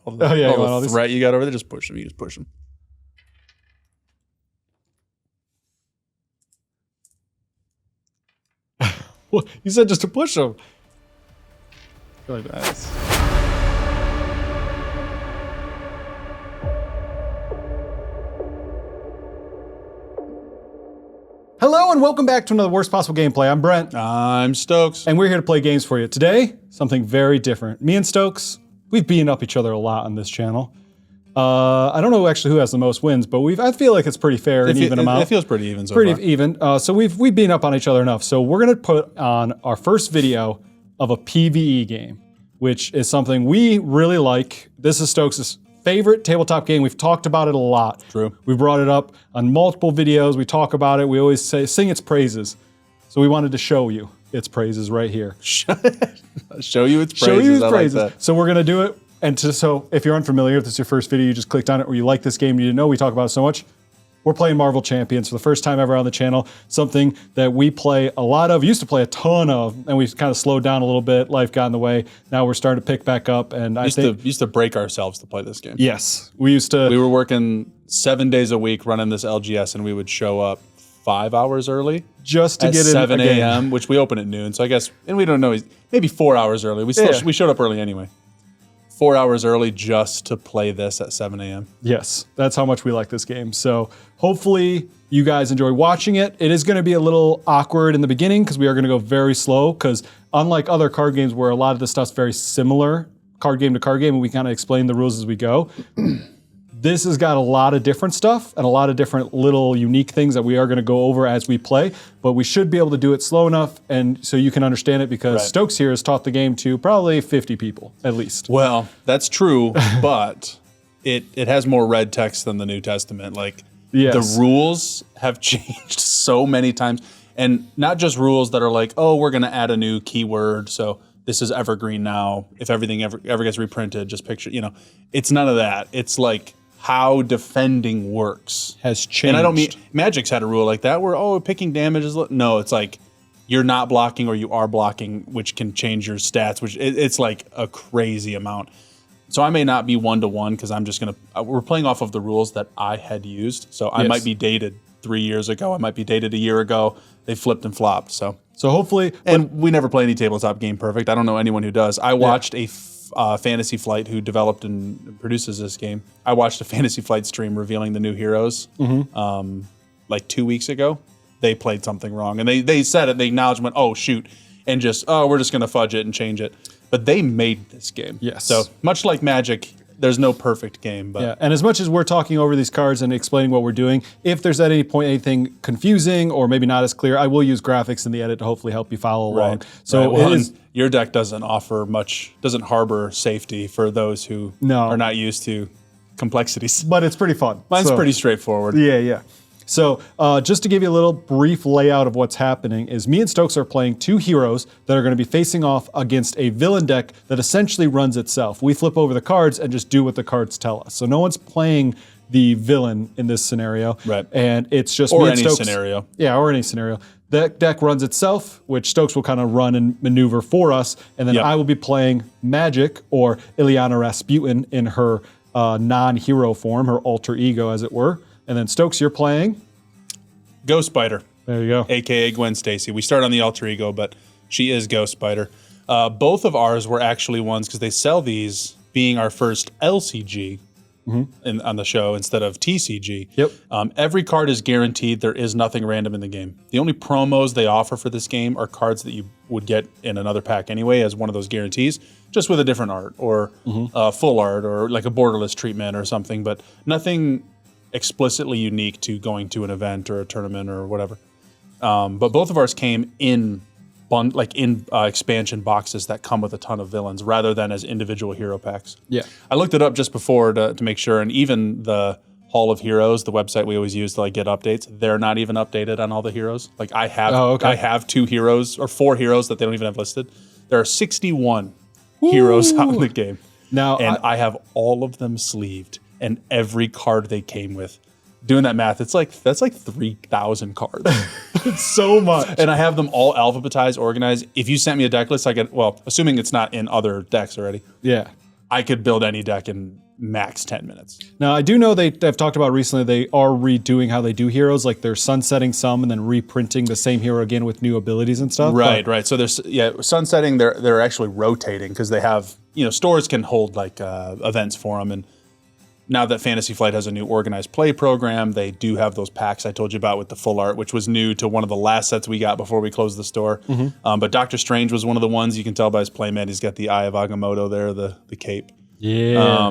all the threat you got over there. Just push them. You just push them. Well, you said just to push them. Really nice. Hello and welcome back to another Worst Possible Gameplay. I'm Brent. I'm Stokes. And we're here to play games for you. Today, something very different. Me and Stokes, we've beaten up each other a lot on this channel. I don't know actually who has the most wins, but I feel like it's pretty fair and even amount. It feels pretty even so far. Pretty even. So we've beaten up on each other enough. So we're gonna put on our first video of a PvE game, which is something we really like. This is Stokes' favorite tabletop game. We've talked about it a lot. True. We brought it up on multiple videos. We talk about it. We always sing its praises. So we wanted to show you its praises right here. Show you its praises. Show you its I praises. like that. So we're gonna do it. And so if you're unfamiliar, if this is your first video, you just clicked on it, or you like this game, you didn't know we talk about it so much, we're playing Marvel Champions for the first time ever on the channel, something that we play a lot of, used to play a ton of, and we kind of slowed down a little bit, life got in the way, now we're starting to pick back up, and I think... used to break ourselves to play this game. Yes, we used to... We were working 7 days a week running this LGS, and we would show up 5 hours early. Just to get in 7 a.m., which we open at noon, so I guess, and we don't know, maybe 4 hours early. We showed up early anyway. 4 hours early just to play this at 7 a.m. Yes, that's how much we like this game. So hopefully you guys enjoy watching it. It is going to be a little awkward in the beginning because we are going to go very slow, because unlike other card games where a lot of the stuff's very similar, card game to card game, and we kind of explain the rules as we go, this has got a lot of different stuff and a lot of different little unique things that we are going to go over as we play, but we should be able to do it slow enough and so you can understand it, because Stokes here has taught the game to probably 50 people at least. Well, that's true, but it has more red text than the New Testament. Like, the rules have changed so many times, and not just rules that are like, oh, we're going to add a new keyword, so this is evergreen now. If everything ever gets reprinted, just picture, it's none of that. It's like, how defending works has changed. And I don't mean, Magic's had a rule like that where, picking damage is, no, it's like you're not blocking or you are blocking, which can change your stats, which it's like a crazy amount. So I may not be 1-to-1 because I'm just we're playing off of the rules that I had used. So I might be dated 3 years ago. I might be dated a year ago. They flipped and flopped. So hopefully, and we never play any tabletop game perfect. I don't know anyone who does. I watched a Fantasy Flight, who developed and produces this game. I watched a Fantasy Flight stream revealing the new heroes like 2 weeks ago. They played something wrong, and they said it. They acknowledged, went, oh shoot, and just we're just going to fudge it and change it. But they made this game. Yes. So much like Magic, there's no perfect game. But and as much as we're talking over these cards and explaining what we're doing, if there's at any point anything confusing or maybe not as clear, I will use graphics in the edit to hopefully help you follow along. So your deck doesn't offer much, doesn't harbor safety for those who are not used to complexities. But it's pretty fun. Mine's pretty straightforward. Yeah. So just to give you a little brief layout of what's happening is me and Stokes are playing two heroes that are going to be facing off against a villain deck that essentially runs itself. We flip over the cards and just do what the cards tell us. So no one's playing the villain in this scenario. Right. And it's just me and any Stokes. Scenario. Yeah, or any scenario. That deck runs itself, which Stokes will kind of run and maneuver for us. And then I will be playing Magic, or Ileana Rasputin in her non-hero form, her alter ego as it were. And then Stokes, you're playing? Ghost Spider. There you go. AKA Gwen Stacy. We start on the alter ego, but she is Ghost Spider. Both of ours were actually ones, because they sell these being our first LCG on the show instead of TCG. Yep. Every card is guaranteed. There is nothing random in the game. The only promos they offer for this game are cards that you would get in another pack anyway as one of those guarantees, just with a different art, or full art, or like a borderless treatment or something, but nothing explicitly unique to going to an event or a tournament or whatever. But both of ours came in expansion boxes that come with a ton of villains rather than as individual hero packs. Yeah. I looked it up just before to make sure, and even the Hall of Heroes, the website we always use to get updates, they're not even updated on all the heroes. Like I have 2 heroes or 4 heroes that they don't even have listed. There are 61 heroes out in the game. Now, and I have all of them sleeved. And every card they came with. Doing that math, that's like 3,000 cards. It's so much. And I have them all alphabetized, organized. If you sent me a deck list, assuming it's not in other decks already. Yeah. I could build any deck in max 10 minutes. Now, I do know they've talked about recently they are redoing how they do heroes, like they're sunsetting some and then reprinting the same hero again with new abilities and stuff. Right. So there's sunsetting. They're actually rotating because they have stores can hold like events for them, and now that Fantasy Flight has a new organized play program, they do have those packs I told you about with the full art, which was new to one of the last sets we got before we closed the store. But Doctor Strange was one of the ones you can tell by his playmat. He's got the Eye of Agamotto there, the cape. Yeah.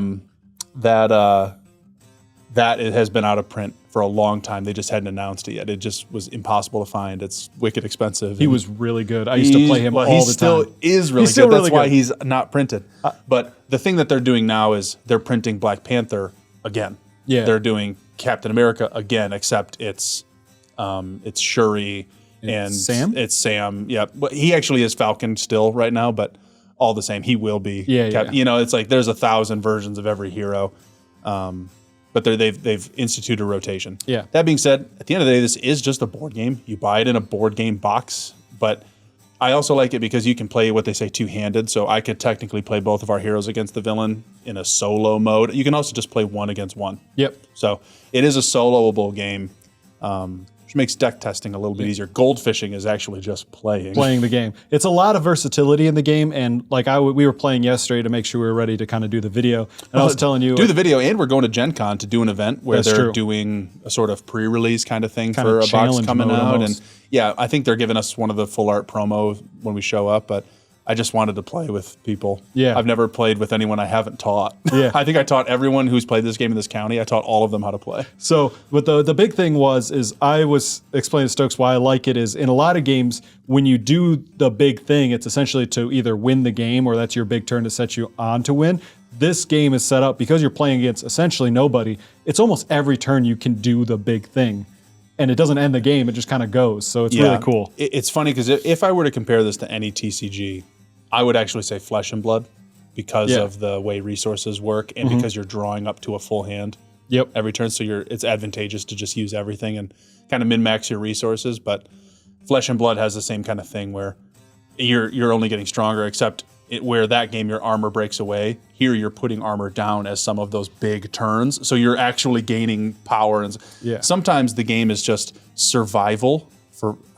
That it has been out of print for a long time. They just hadn't announced it yet. It just was impossible to find. It's wicked expensive. He was really good. I used to play him all the time. He still is really good. That's why he's not printed. But the thing that they're doing now is they're printing Black Panther again. Yeah. They're doing Captain America again, except it's Shuri and Sam? It's Sam. Yeah. But he actually is Falcon still right now, but all the same, he will be. Yeah. It's like there's 1,000 versions of every hero. But they've instituted a rotation. Yeah. That being said, at the end of the day, this is just a board game. You buy it in a board game box, but I also like it because you can play what they say two-handed. So I could technically play both of our heroes against the villain in a solo mode. You can also just play one against one. Yep. So it is a soloable game, which makes deck testing a little bit easier. Goldfishing is actually just playing the game. It's a lot of versatility in the game, and like we were playing yesterday to make sure we were ready to kind of do the video. And I was telling you, do the video, and we're going to Gen Con to do an event where That's they're true. doing a sort of pre-release kind of thing Kind for of a box challenge coming mode out. almost. And yeah, I think they're giving us one of the full art promo when we show up, but I just wanted to play with people. Yeah. I've never played with anyone I haven't taught. Yeah. I think I taught everyone who's played this game in this county. I taught all of them how to play. So, but the big thing is I was explaining to Stokes why I like it is in a lot of games, when you do the big thing, it's essentially to either win the game or that's your big turn to set you on to win. This game is set up because you're playing against essentially nobody. It's almost every turn you can do the big thing. And it doesn't end the game, it just kind of goes. So it's really cool. It's funny because if I were to compare this to any TCG, I would actually say Flesh and Blood because of the way resources work and because you're drawing up to a full hand every turn. So it's advantageous to just use everything and kind of min-max your resources. But Flesh and Blood has the same kind of thing where you're only getting stronger, except where that game your armor breaks away. Here you're putting armor down as some of those big turns. So you're actually gaining power. And sometimes the game is just survival.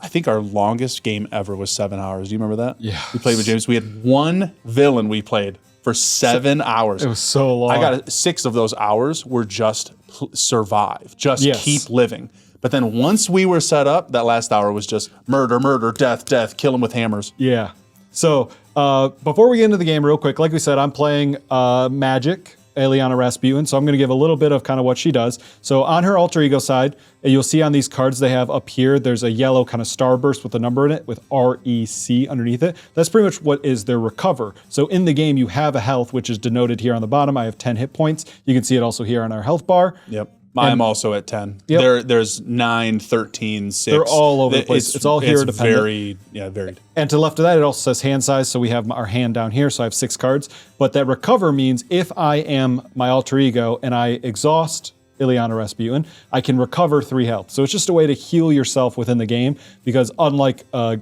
I think our longest game ever was 7 hours. Do you remember that? Yeah. We played with James. We had one villain we played for 7 hours. It was so long. I got 6 of those hours were just survive, just keep living. But then once we were set up, that last hour was just murder, death, kill them with hammers. Yeah. So before we get into the game real quick, like we said, I'm playing Magic, Eliana Rasputin, so I'm going to give a little bit of kind of what she does. So on her alter ego side, you'll see on these cards they have up here, there's a yellow kind of starburst with a number in it with REC underneath it. That's pretty much what is their recover. So in the game, you have a health, which is denoted here on the bottom. I have 10 hit points. You can see it also here on our health bar. Yep. I'm also at 10. There's 9, 13, 6. They're all over the place. It's all hero dependent. Varied. And to the left of that, it also says hand size. So we have our hand down here. So I have 6 cards. But that recover means if I am my alter ego and I exhaust Eliana Rasputin, I can recover 3 health. So it's just a way to heal yourself within the game because unlike a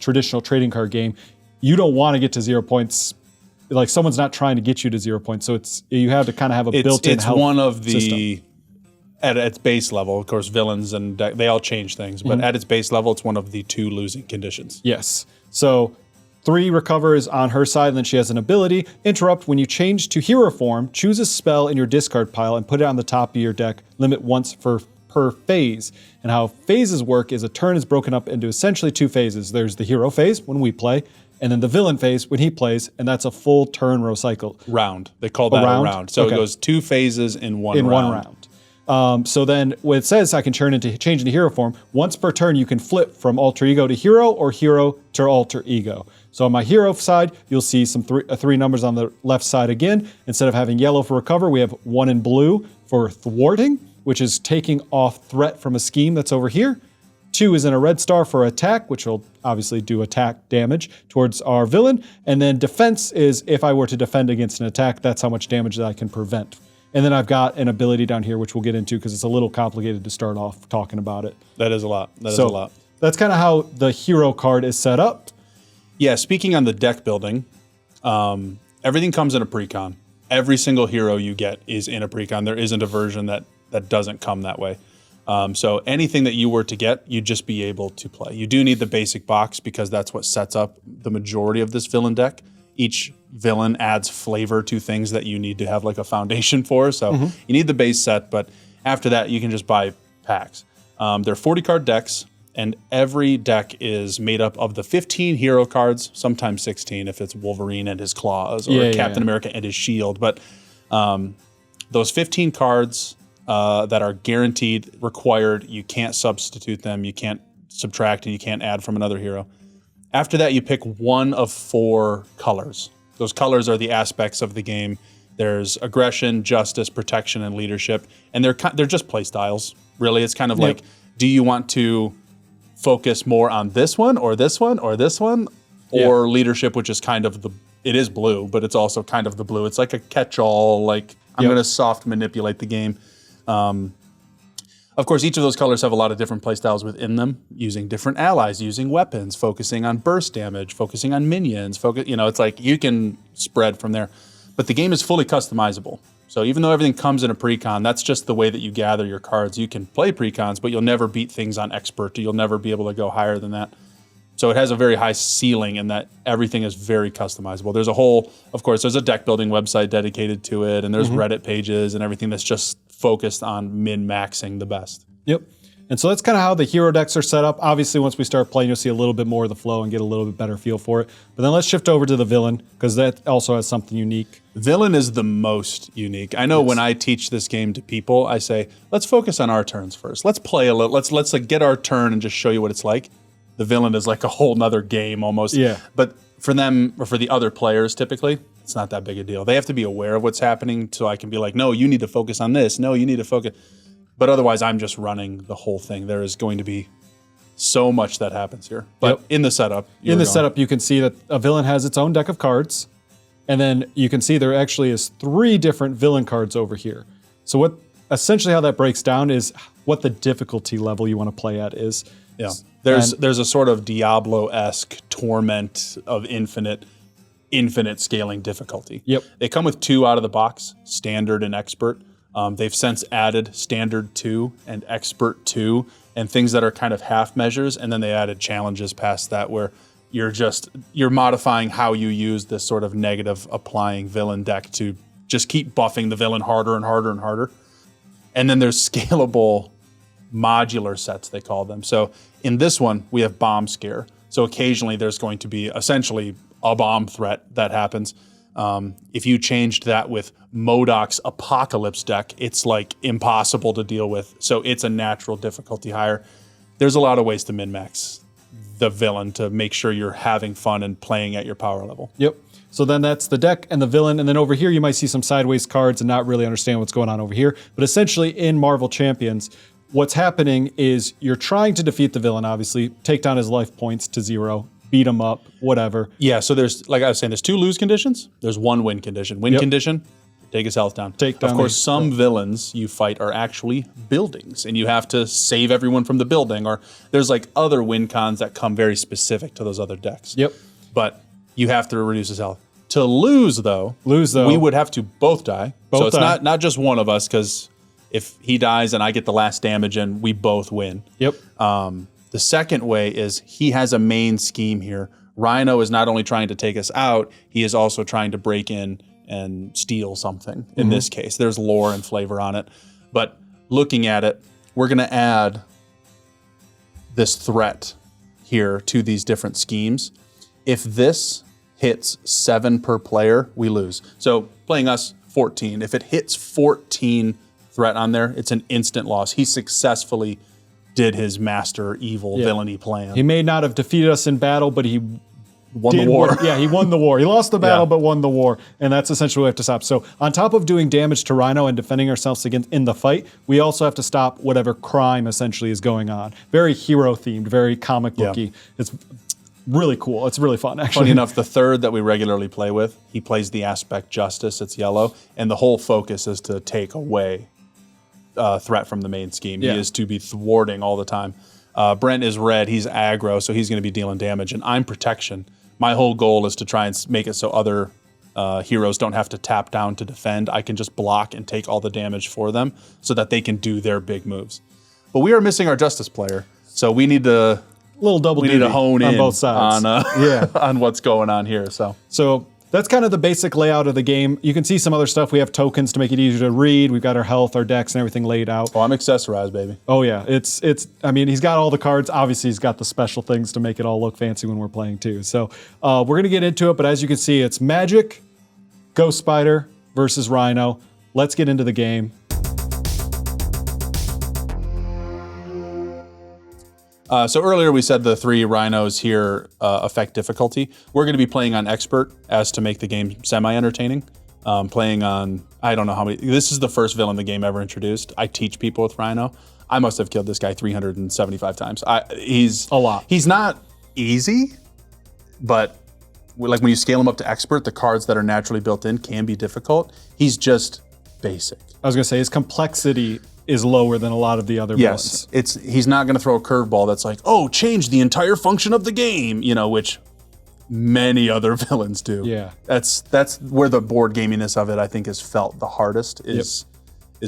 traditional trading card game, you don't want to get to 0 points. Like someone's not trying to get you to 0 points, so you have to kind of have a built-in health It's one of the system. At its base level, of course, villains and they all change things, but at its base level, it's one of the 2 losing conditions. Yes. So 3 recover is on her side, and then she has an ability. Interrupt, when you change to hero form, choose a spell in your discard pile and put it on the top of your deck. Limit once per phase. And how phases work is a turn is broken up into essentially 2 phases. There's the hero phase when we play, and then the villain phase when he plays, and that's a full turn cycle. Round. They call that a round. So Okay. it goes 2 phases in one round. One round. So then when it says I can change into hero form, once per turn you can flip from alter ego to hero or hero to alter ego. So on my hero side, you'll see some 3 numbers on the left side again. Instead of having yellow for recover, we have 1 in blue for thwarting, which is taking off threat from a scheme that's over here. 2 is in a red star for attack, which will obviously do attack damage towards our villain. And then defense is if I were to defend against an attack, that's how much damage that I can prevent. And then I've got an ability down here, which we'll get into because it's a little complicated to start off talking about it. That is a lot. That is a lot. That's kind of how the hero card is set up. Yeah, speaking on the deck building, everything comes in a precon. Every single hero you get is in a precon. There isn't a version that doesn't come that way. So anything that you were to get, you'd just be able to play. You do need the basic box because that's what sets up the majority of this villain deck. Each villain adds flavor to things that you need to have like a foundation for. So you need the base set, but after that, you can just buy packs. They're 40-card decks, and every deck is made up of the 15 hero cards, sometimes 16 if it's Wolverine and his claws, or Captain America and his shield. But those 15 cards that are guaranteed, required, you can't substitute them, you can't subtract, and you can't add from another hero. After that, you pick one of 4 colors. Those colors are the aspects of the game. There's aggression, justice, protection, and leadership, and they're just play styles. Really, it's kind of like, do you want to focus more on this one, or this one, or this one, or leadership, which is kind of it is blue, but it's also kind of the blue. It's like a catch-all. Like I'm going to soft manipulate the game. Of course, each of those colors have a lot of different playstyles within them, using different allies, using weapons, focusing on burst damage, focusing on minions. It's like you can spread from there. But the game is fully customizable. So even though everything comes in a precon, that's just the way that you gather your cards. You can play precons, but you'll never beat things on expert. You'll never be able to go higher than that. So it has a very high ceiling in that everything is very customizable. There's a deck building website dedicated to it, and there's Reddit pages and everything that's just focused on min-maxing the best. Yep. And so that's kind of how the hero decks are set up. Obviously, once we start playing, you'll see a little bit more of the flow and get a little bit better feel for it. But then let's shift over to the villain, because that also has something unique. Villain is the most unique. I know when I teach this game to people, I say, let's focus on our turns first. Let's play a little. Let's like get our turn and just show you what it's like. The villain is like a whole nother game almost. Yeah. But for them, or for the other players typically, it's not that big a deal. They have to be aware of what's happening, so I can be like, no, you need to focus on this. No, you need to focus. But otherwise, I'm just running the whole thing. There is going to be so much that happens here. But in the setup, you can see that a villain has its own deck of cards. And then you can see there actually is 3 different villain cards over here. So essentially how that breaks down is what the difficulty level you want to play at is. Yeah. There's a sort of Diablo-esque torment of infinite scaling difficulty. Yep. They come with 2 out of the box, standard and expert. They've since added standard 2 and expert 2 and things that are kind of half measures, and then they added challenges past that where you're modifying how you use this sort of negative applying villain deck to just keep buffing the villain harder and harder and harder. And then there's scalable modular sets, they call them. So in this one, we have bomb scare. So occasionally there's going to be essentially a bomb threat that happens. If you changed that with MODOK's Apocalypse deck, it's like impossible to deal with. So it's a natural difficulty higher. There's a lot of ways to min-max the villain to make sure you're having fun and playing at your power level. Yep. So then that's the deck and the villain. And then over here, you might see some sideways cards and not really understand what's going on over here. But essentially in Marvel Champions, what's happening is you're trying to defeat the villain, obviously, take down his life points to 0, beat him up, whatever. Yeah, so there's, like I was saying, there's 2 lose conditions. There's 1 win condition. Win condition, take his health down. Of course, some villains you fight are actually buildings, and you have to save everyone from the building, or there's like other win cons that come very specific to those other decks. Yep. But you have to reduce his health. To lose, though, we would have to both die. So it's not just one of us, because if he dies and I get the last damage and we both win. Yep. The second way is he has a main scheme here. Rhino is not only trying to take us out, he is also trying to break in and steal something. In this case, there's lore and flavor on it. But looking at it, we're going to add this threat here to these different schemes. If this hits 7 per player, we lose. So playing us 14. If it hits 14 threat on there, it's an instant loss. He successfully did his master evil villainy plan. He may not have defeated us in battle, but he won the war. He won the war. He lost the battle, but won the war. And that's essentially what we have to stop. So on top of doing damage to Rhino and defending ourselves against in the fight, we also have to stop whatever crime essentially is going on. Very hero themed, very comic booky. It's really cool. It's really fun, actually. Funny enough, the third that we regularly play with, he plays the aspect justice. It's yellow. And the whole focus is to take away threat from the main scheme. He is to be thwarting all the time. Brent is red. He's aggro, so he's going to be dealing damage. And I'm protection. My whole goal is to try and make it so other heroes don't have to tap down to defend. I can just block and take all the damage for them so that they can do their big moves. But we are missing our Justice player, so we need to little double duty hone on in both sides. On on what's going on here. So that's kind of the basic layout of the game. You can see some other stuff. We have tokens to make it easier to read. We've got our health, our decks, and everything laid out. Oh, I'm accessorized, baby. Oh yeah, it's. I mean, he's got all the cards. Obviously, he's got the special things to make it all look fancy when we're playing too. So we're gonna get into it. But as you can see, it's Magic, Ghost Spider versus Rhino. Let's get into the game. So earlier we said the 3 rhinos here affect difficulty. We're going to be playing on expert as to make the game semi-entertaining. Playing on, I don't know how many, this is the first villain the game ever introduced. I teach people with rhino. I must have killed this guy 375 times. He's a lot. He's not easy, but like when you scale him up to expert, the cards that are naturally built in can be difficult. He's just basic. I was going to say his complexity is lower than a lot of the other villains. Yes, he's not going to throw a curveball that's like, oh, change the entire function of the game, which many other villains do. Yeah. That's where the board gaminess of it, I think, is felt the hardest is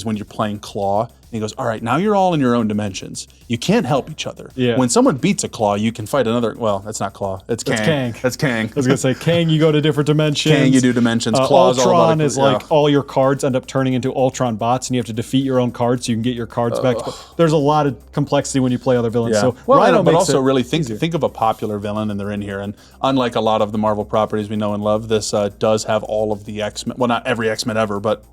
when you're playing Claw. And he goes, all right, now you're all in your own dimensions. You can't help each other. Yeah. When someone beats a Claw, you can fight another. Well, that's not Claw. That's Kang. That's Kang. I was going to say, Kang, you go to different dimensions. Kang, you do dimensions. Claw's Ultron all about is like all your cards end up turning into Ultron bots, and you have to defeat your own cards so you can get your cards back. There's a lot of complexity when you play other villains. Yeah. So well, Rhino but makes also it really easier. think of a popular villain and they're in here. And unlike a lot of the Marvel properties we know and love, this does have all of the X-Men. Well, not every X-Men ever, but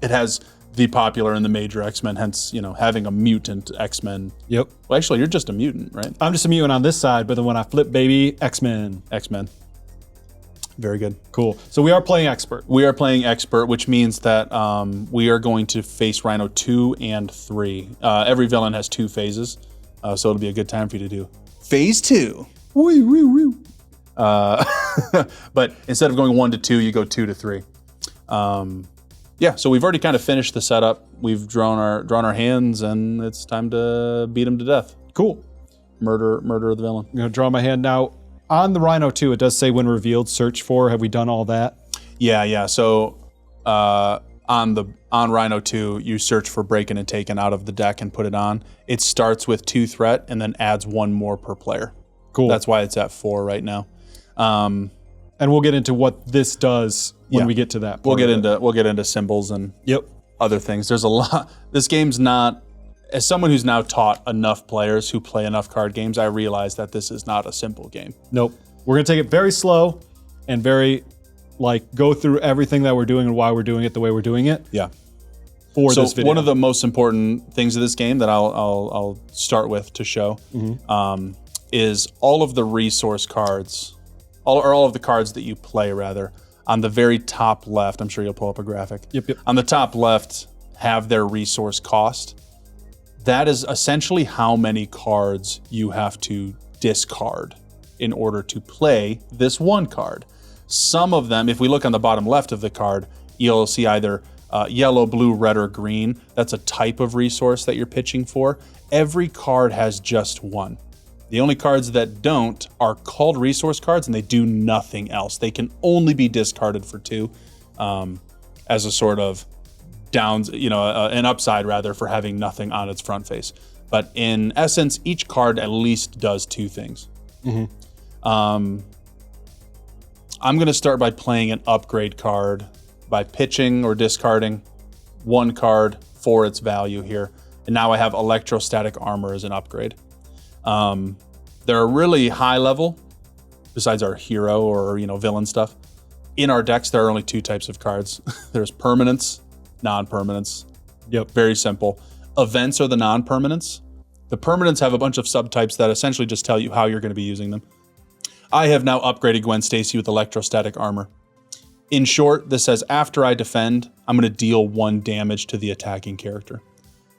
it has the popular and the major X-Men, hence, having a mutant X-Men. Yep. Well, actually, you're just a mutant, right? I'm just a mutant on this side, but then when I flip, baby, X-Men. X-Men. Very good. Cool. So we are playing expert. We are playing expert, which means that we are going to face Rhino 2 and 3. Every villain has 2 phases, so it'll be a good time for you to do phase 2. Woo, woo, woo. But instead of going 1 to 2, you go 2 to 3. Yeah, so we've already kind of finished the setup. We've drawn our hands, and it's time to beat him to death. Cool. Murder the villain. I'm gonna draw my hand now. On the Rhino 2, it does say when revealed, search for. Have we done all that? Yeah. So on Rhino 2, you search for Breaking and Taken out of the deck and put it on. It starts with 2 threat and then adds 1 more per player. Cool. That's why it's at 4 right now. And we'll get into what this does when we get to that part. We'll get into symbols and other things. There's a lot. This game's not. As someone who's now taught enough players who play enough card games, I realize that this is not a simple game. Nope. We're gonna take it very slow and very go through everything that we're doing and why we're doing it the way we're doing it. Yeah. For this video. One of the most important things of this game that I'll start with to show is all of the resource cards. All of the cards that you play, rather, on the very top left, I'm sure you'll pull up a graphic. Yep. On the top left, have their resource cost. That is essentially how many cards you have to discard in order to play this one card. Some of them, if we look on the bottom left of the card, you'll see either yellow, blue, red, or green. That's a type of resource that you're pitching for. Every card has just one. The only cards that don't are called resource cards, and they do nothing else. They can only be discarded for 2 as a sort of an upside rather for having nothing on its front face. But in essence, each card at least does 2 things. I'm going to start by playing an upgrade card by pitching or discarding 1 card for its value here. And now I have electrostatic armor as an upgrade. They're really high level, besides our hero or villain stuff. In our decks, there are only 2 types of cards. There's permanents, non-permanents. Yep. Very simple. Events are the non-permanents. The permanents have a bunch of subtypes that essentially just tell you how you're going to be using them. I have now upgraded Gwen Stacy with electrostatic armor. In short, this says after I defend, I'm going to deal 1 damage to the attacking character.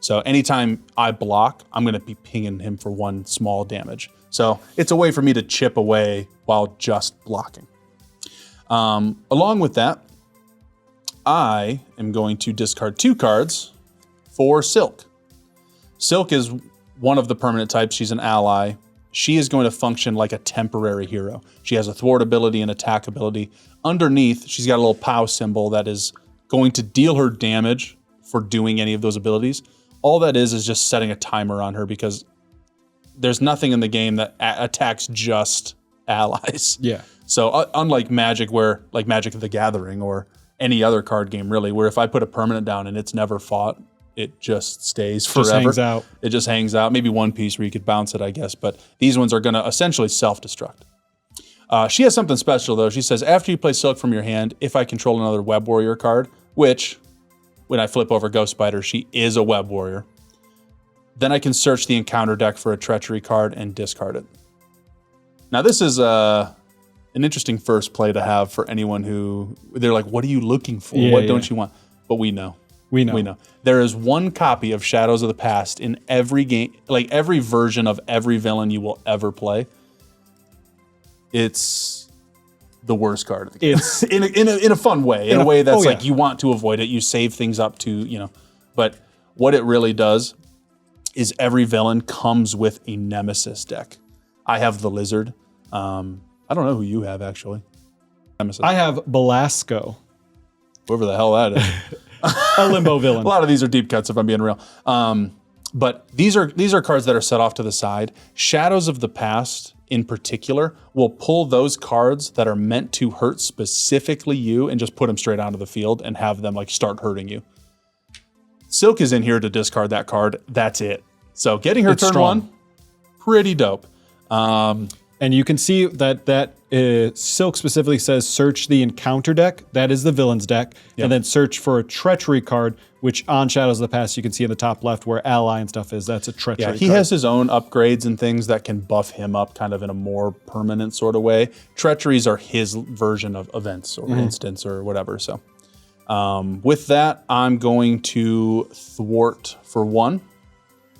So anytime I block, I'm going to be pinging him for 1 small damage. So it's a way for me to chip away while just blocking. Along with that, I am going to discard 2 cards for Silk. Silk is one of the permanent types. She's an ally. she is going to function like a temporary hero. She has a thwart ability and attack ability. Underneath, she's got a little POW symbol that is going to deal her damage for doing any of those abilities. All that is just setting a timer on her because there's nothing in the game that attacks just allies. Yeah. So unlike Magic, where like Magic the Gathering or any other card game really, where if I put a permanent down and it's never fought, it just stays forever. Just hangs out. It just hangs out. Maybe one piece where you could bounce it, I guess. But these ones are going to essentially self-destruct. She has something special, though. She says, after you play Silk from your hand, if I control another Web Warrior card, which, when I flip over Ghost Spider, she is a Web Warrior, then I can search the encounter deck for a Treachery card and discard it. Now, this is an interesting first play to have for anyone who, they're like, what are you looking for? What don't you want? But we know. We know. There is one copy of Shadows of the Past in every game, like every version of every villain you will ever play. It's the worst card of the game. It's in a fun way, in a way that's like you want to avoid it. You save things up to, but what it really does is every villain comes with a nemesis deck. I have the Lizard. I don't know who you have actually. Nemesis. I have Belasco. Whoever the hell that is. A limbo villain. A lot of these are deep cuts if I'm being real. But these are cards that are set off to the side. Shadows of the Past in particular will pull those cards that are meant to hurt specifically you and just put them straight onto the field and have them like start hurting you. Silk is in here to discard that card. That's it. So getting her turn one, pretty dope. And you can see that Silk specifically says search the encounter deck. That is the villain's deck. Yep. And then search for a treachery card, which on Shadows of the Past you can see in the top left where ally and stuff is. That's a treachery card. He has his own upgrades and things that can buff him up kind of in a more permanent sort of way. Treacheries are his version of events or instants or whatever. So with that, I'm going to thwart for 1.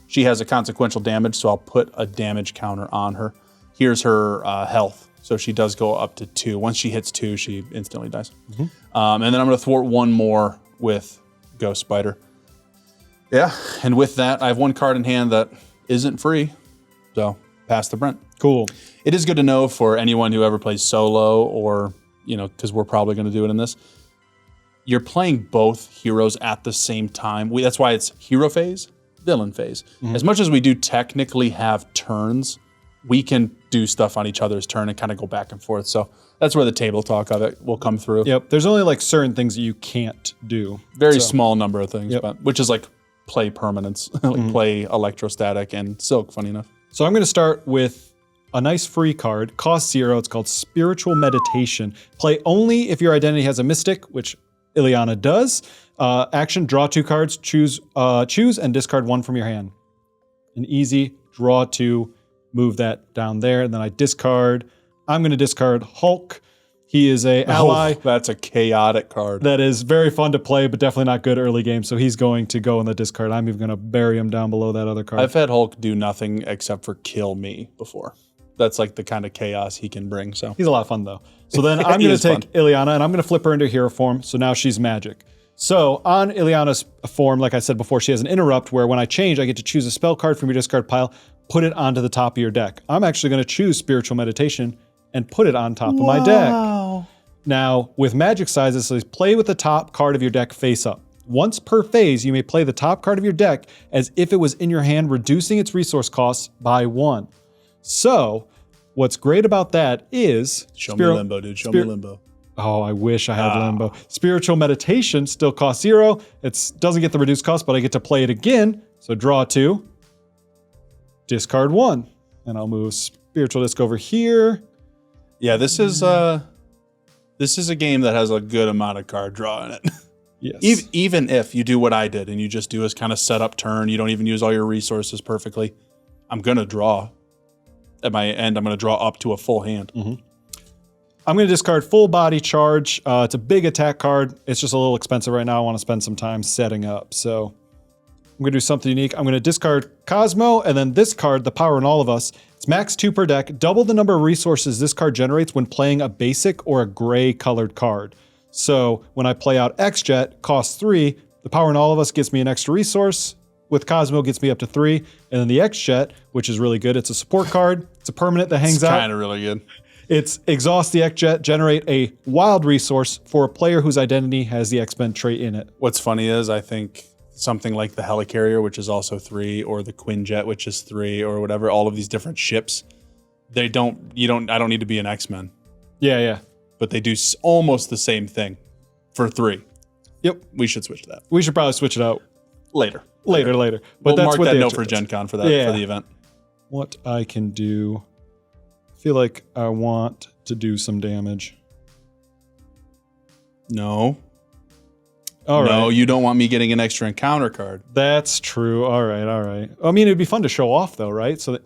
She has a consequential damage, so I'll put a damage counter on her. Here's her health. So she does go up to 2. Once she hits 2, she instantly dies. And then I'm going to thwart 1 more with Ghost Spider. Yeah, and with that, I have 1 card in hand that isn't free. So pass the Brent. Cool. It is good to know for anyone who ever plays solo or, because we're probably going to do it in this. You're playing both heroes at the same time. That's why it's hero phase, villain phase. As much as we do technically have turns, we can do stuff on each other's turn and kind of go back and forth. So that's where the table talk of it will come through. Yep. There's only like certain things that you can't do. Very small number of things, but which is like play permanence, like play electrostatic and Silk, funny enough. So I'm going to start with a nice free card, cost 0. It's called Spiritual Meditation. Play only if your identity has a mystic, which Ileana does. Action, draw 2 cards, choose and discard 1 from your hand. An easy draw 2. Move that down there, and then I discard. I'm going to discard Hulk. He is a ally. That's a chaotic card. That is very fun to play, but definitely not good early game, so he's going to go in the discard. I'm even going to bury him down below that other card. I've had Hulk do nothing except for kill me before. That's like the kind of chaos he can bring. So he's a lot of fun, though. So then I'm going to take Ileana, and I'm going to flip her into hero form, so now she's magic. So on Ileana's form, like I said before, she has an interrupt where when I change, I get to choose a spell card from your discard pile, put it onto the top of your deck. I'm actually going to choose Spiritual Meditation and put it on top of my deck. Now, with magic sizes, it says play with the top card of your deck face up. Once per phase, you may play the top card of your deck as if it was in your hand, reducing its resource costs by 1. So, what's great about that is... Show me Limbo, dude. Show me Limbo. Oh, I wish I had Limbo. Spiritual Meditation still costs 0. It doesn't get the reduced cost, but I get to play it again. So draw 2. Discard 1. And I'll move Spiritual Disc over here. Yeah, this is a game that has a good amount of card draw in it. Yes. Even if you do what I did and you just do is kind of set up turn, you don't even use all your resources perfectly, I'm going to draw. At my end, I'm going to draw up to a full hand. I'm going to discard Full Body Charge. It's a big attack card. It's just a little expensive right now. I want to spend some time setting up. So I'm going to do something unique. I'm going to discard Cosmo, and then this card, The Power in All of Us. It's max 2 per deck. Double the number of resources this card generates when playing a basic or a gray colored card. So when I play out X-Jet, costs 3. The Power in All of Us gives me an extra resource. with Cosmo gets me up to 3. And then the X-Jet, which is really good. It's a support card. It's a permanent that hangs It's out. kind of really good. It's exhaust the X-Jet, generate a wild resource for a player whose identity has the X-Men trait in it. What's funny is I think something like the Helicarrier, which is also 3, or the Quinjet, which is 3, or whatever, all of these different ships, I don't need to be an X-Men, Yeah. but they do almost the same thing for 3. Yep. We should switch to that We should probably switch it out later. later. But We'll that's mark what that the note X-Jet for Gen does. Con for that Yeah. for the event. What I can do, I feel like I want to do some damage. No. All right. No, you don't want me getting an extra encounter card. That's true. All right. I mean, it'd be fun to show off though, right? So that,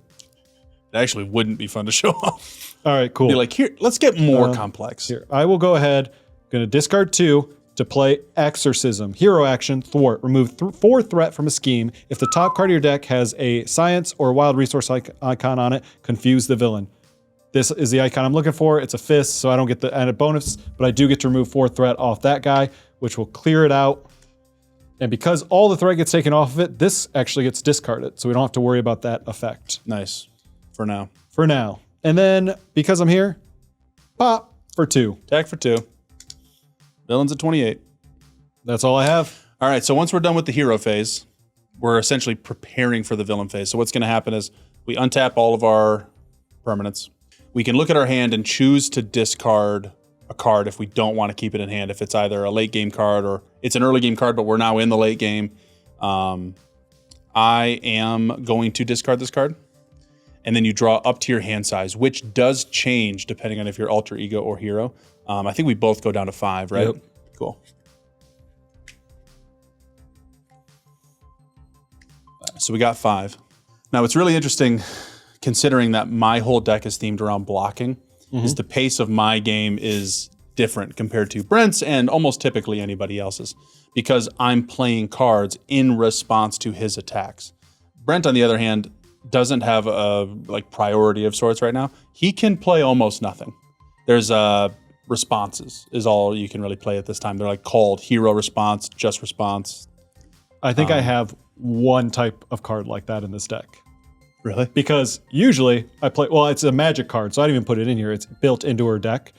It actually wouldn't be fun to show off. all right, cool. Be like, here, let's get more complex. Here, I will go ahead. Going to discard 2 to play Exorcism. Hero action, thwart. Remove 4 threat from a scheme. If the top card of your deck has a science or wild resource icon on it, confuse the villain. This is the icon I'm looking for. It's a fist, so I don't get the added bonus, but I do get to remove 4 threat off that guy, which will clear it out. And because all the threat gets taken off of it, this actually gets discarded, so we don't have to worry about that effect. Nice. For now. For now. And then, because I'm here, pop for 2. Attack for 2. Villain's at 28. That's all I have. All right, so once we're done with the hero phase, we're essentially preparing for the villain phase. So what's going to happen is we untap all of our permanents. We can look at our hand and choose to discard a card if we don't want to keep it in hand. If it's either a late game card or it's an early game card, but we're now in the late game. I am going to discard this card. And then you draw up to your hand size, which does change depending on if you're alter ego or hero. I think we both go down to 5, right? Yep. Cool. So we got 5. Now it's really interesting, considering that my whole deck is themed around blocking, is the pace of my game is different compared to Brent's and almost typically anybody else's, because I'm playing cards in response to his attacks. Brent, on the other hand, doesn't have a priority of sorts right now. He can play almost nothing. There's responses is all you can really play at this time. They're called hero response, just response. I think I have one type of card like that in this deck. Really? Because usually I play, well, it's a magic card, so I didn't even put it in here. It's built into her deck.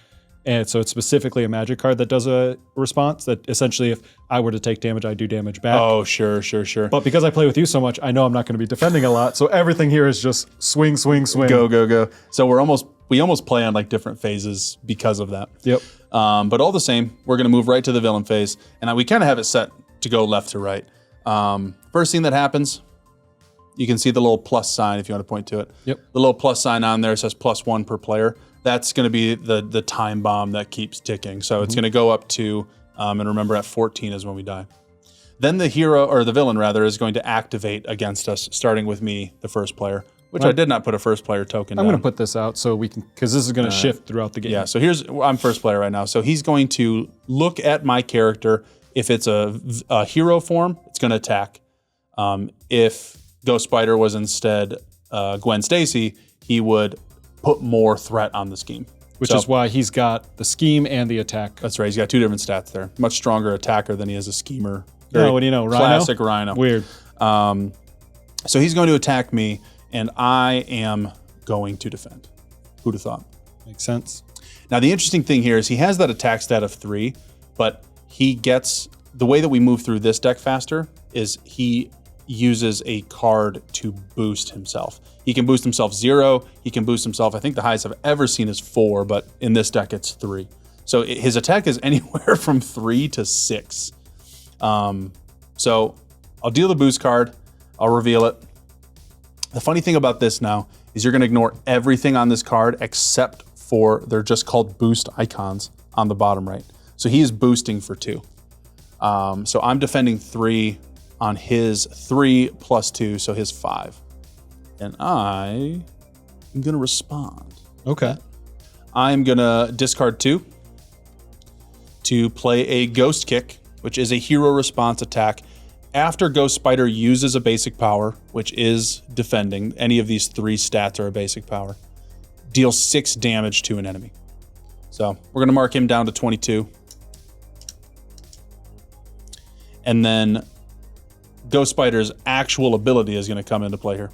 And so it's specifically a magic card that does a response that essentially if I were to take damage, I do damage back. Oh, sure. But because I play with you so much, I know I'm not going to be defending a lot. So everything here is just swing. Go. So we almost play on different phases because of that. Yep. But all the same, we're going to move right to the villain phase. And we kind of have it set to go left to right. First thing that happens, you can see the little plus sign if you want to point to it. Yep. The little plus sign on there says +1 per player. That's going to be the time bomb that keeps ticking. So it's going to go up to, and remember at 14 is when we die. Then the hero, or the villain rather, is going to activate against us, starting with me, the first player, which I did not put a first player token down. I'm going to put this out so we can, because this is going to shift throughout the game. Yeah, so I'm first player right now. So he's going to look at my character. If it's a hero form, it's going to attack. If Ghost Spider was instead Gwen Stacy, he would put more threat on the scheme. Which is why he's got the scheme and the attack. That's right. He's got 2 different stats there. Much stronger attacker than he is a schemer. No, what do you know? Rhino? Classic Rhino. Weird. So he's going to attack me, and I am going to defend. Who'd have thought? Makes sense. Now, the interesting thing here is he has that attack stat of 3, but he gets... The way that we move through this deck faster is he uses a card to boost himself. He can boost himself 0. He can boost himself, I think the highest I've ever seen is 4, but in this deck it's 3. So his attack is anywhere from 3 to 6. So I'll deal the boost card. I'll reveal it. The funny thing about this now is you're going to ignore everything on this card except for, they're just called boost icons on the bottom right. So he is boosting for 2. So I'm defending 3 on his 3 + 2, so his 5. And I am going to respond. Okay. I'm going to discard 2 to play a Ghost Kick, which is a hero response attack. After Ghost Spider uses a basic power, which is defending, any of these 3 stats are a basic power, deal 6 damage to an enemy. So we're going to mark him down to 22. And then Ghost Spider's actual ability is going to come into play here.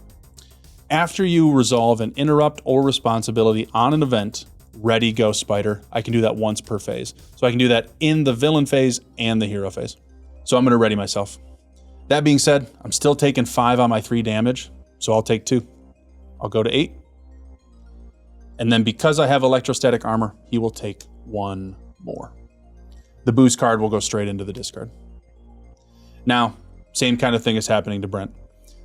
After you resolve an interrupt or responsibility on an event, ready Ghost Spider. I can do that once per phase. So I can do that in the villain phase and the hero phase. So I'm going to ready myself. That being said, I'm still taking 5 on my 3 damage, so I'll take 2. I'll go to 8. And then because I have electrostatic armor, he will take 1 more. The boost card will go straight into the discard. Now, same kind of thing is happening to Brent.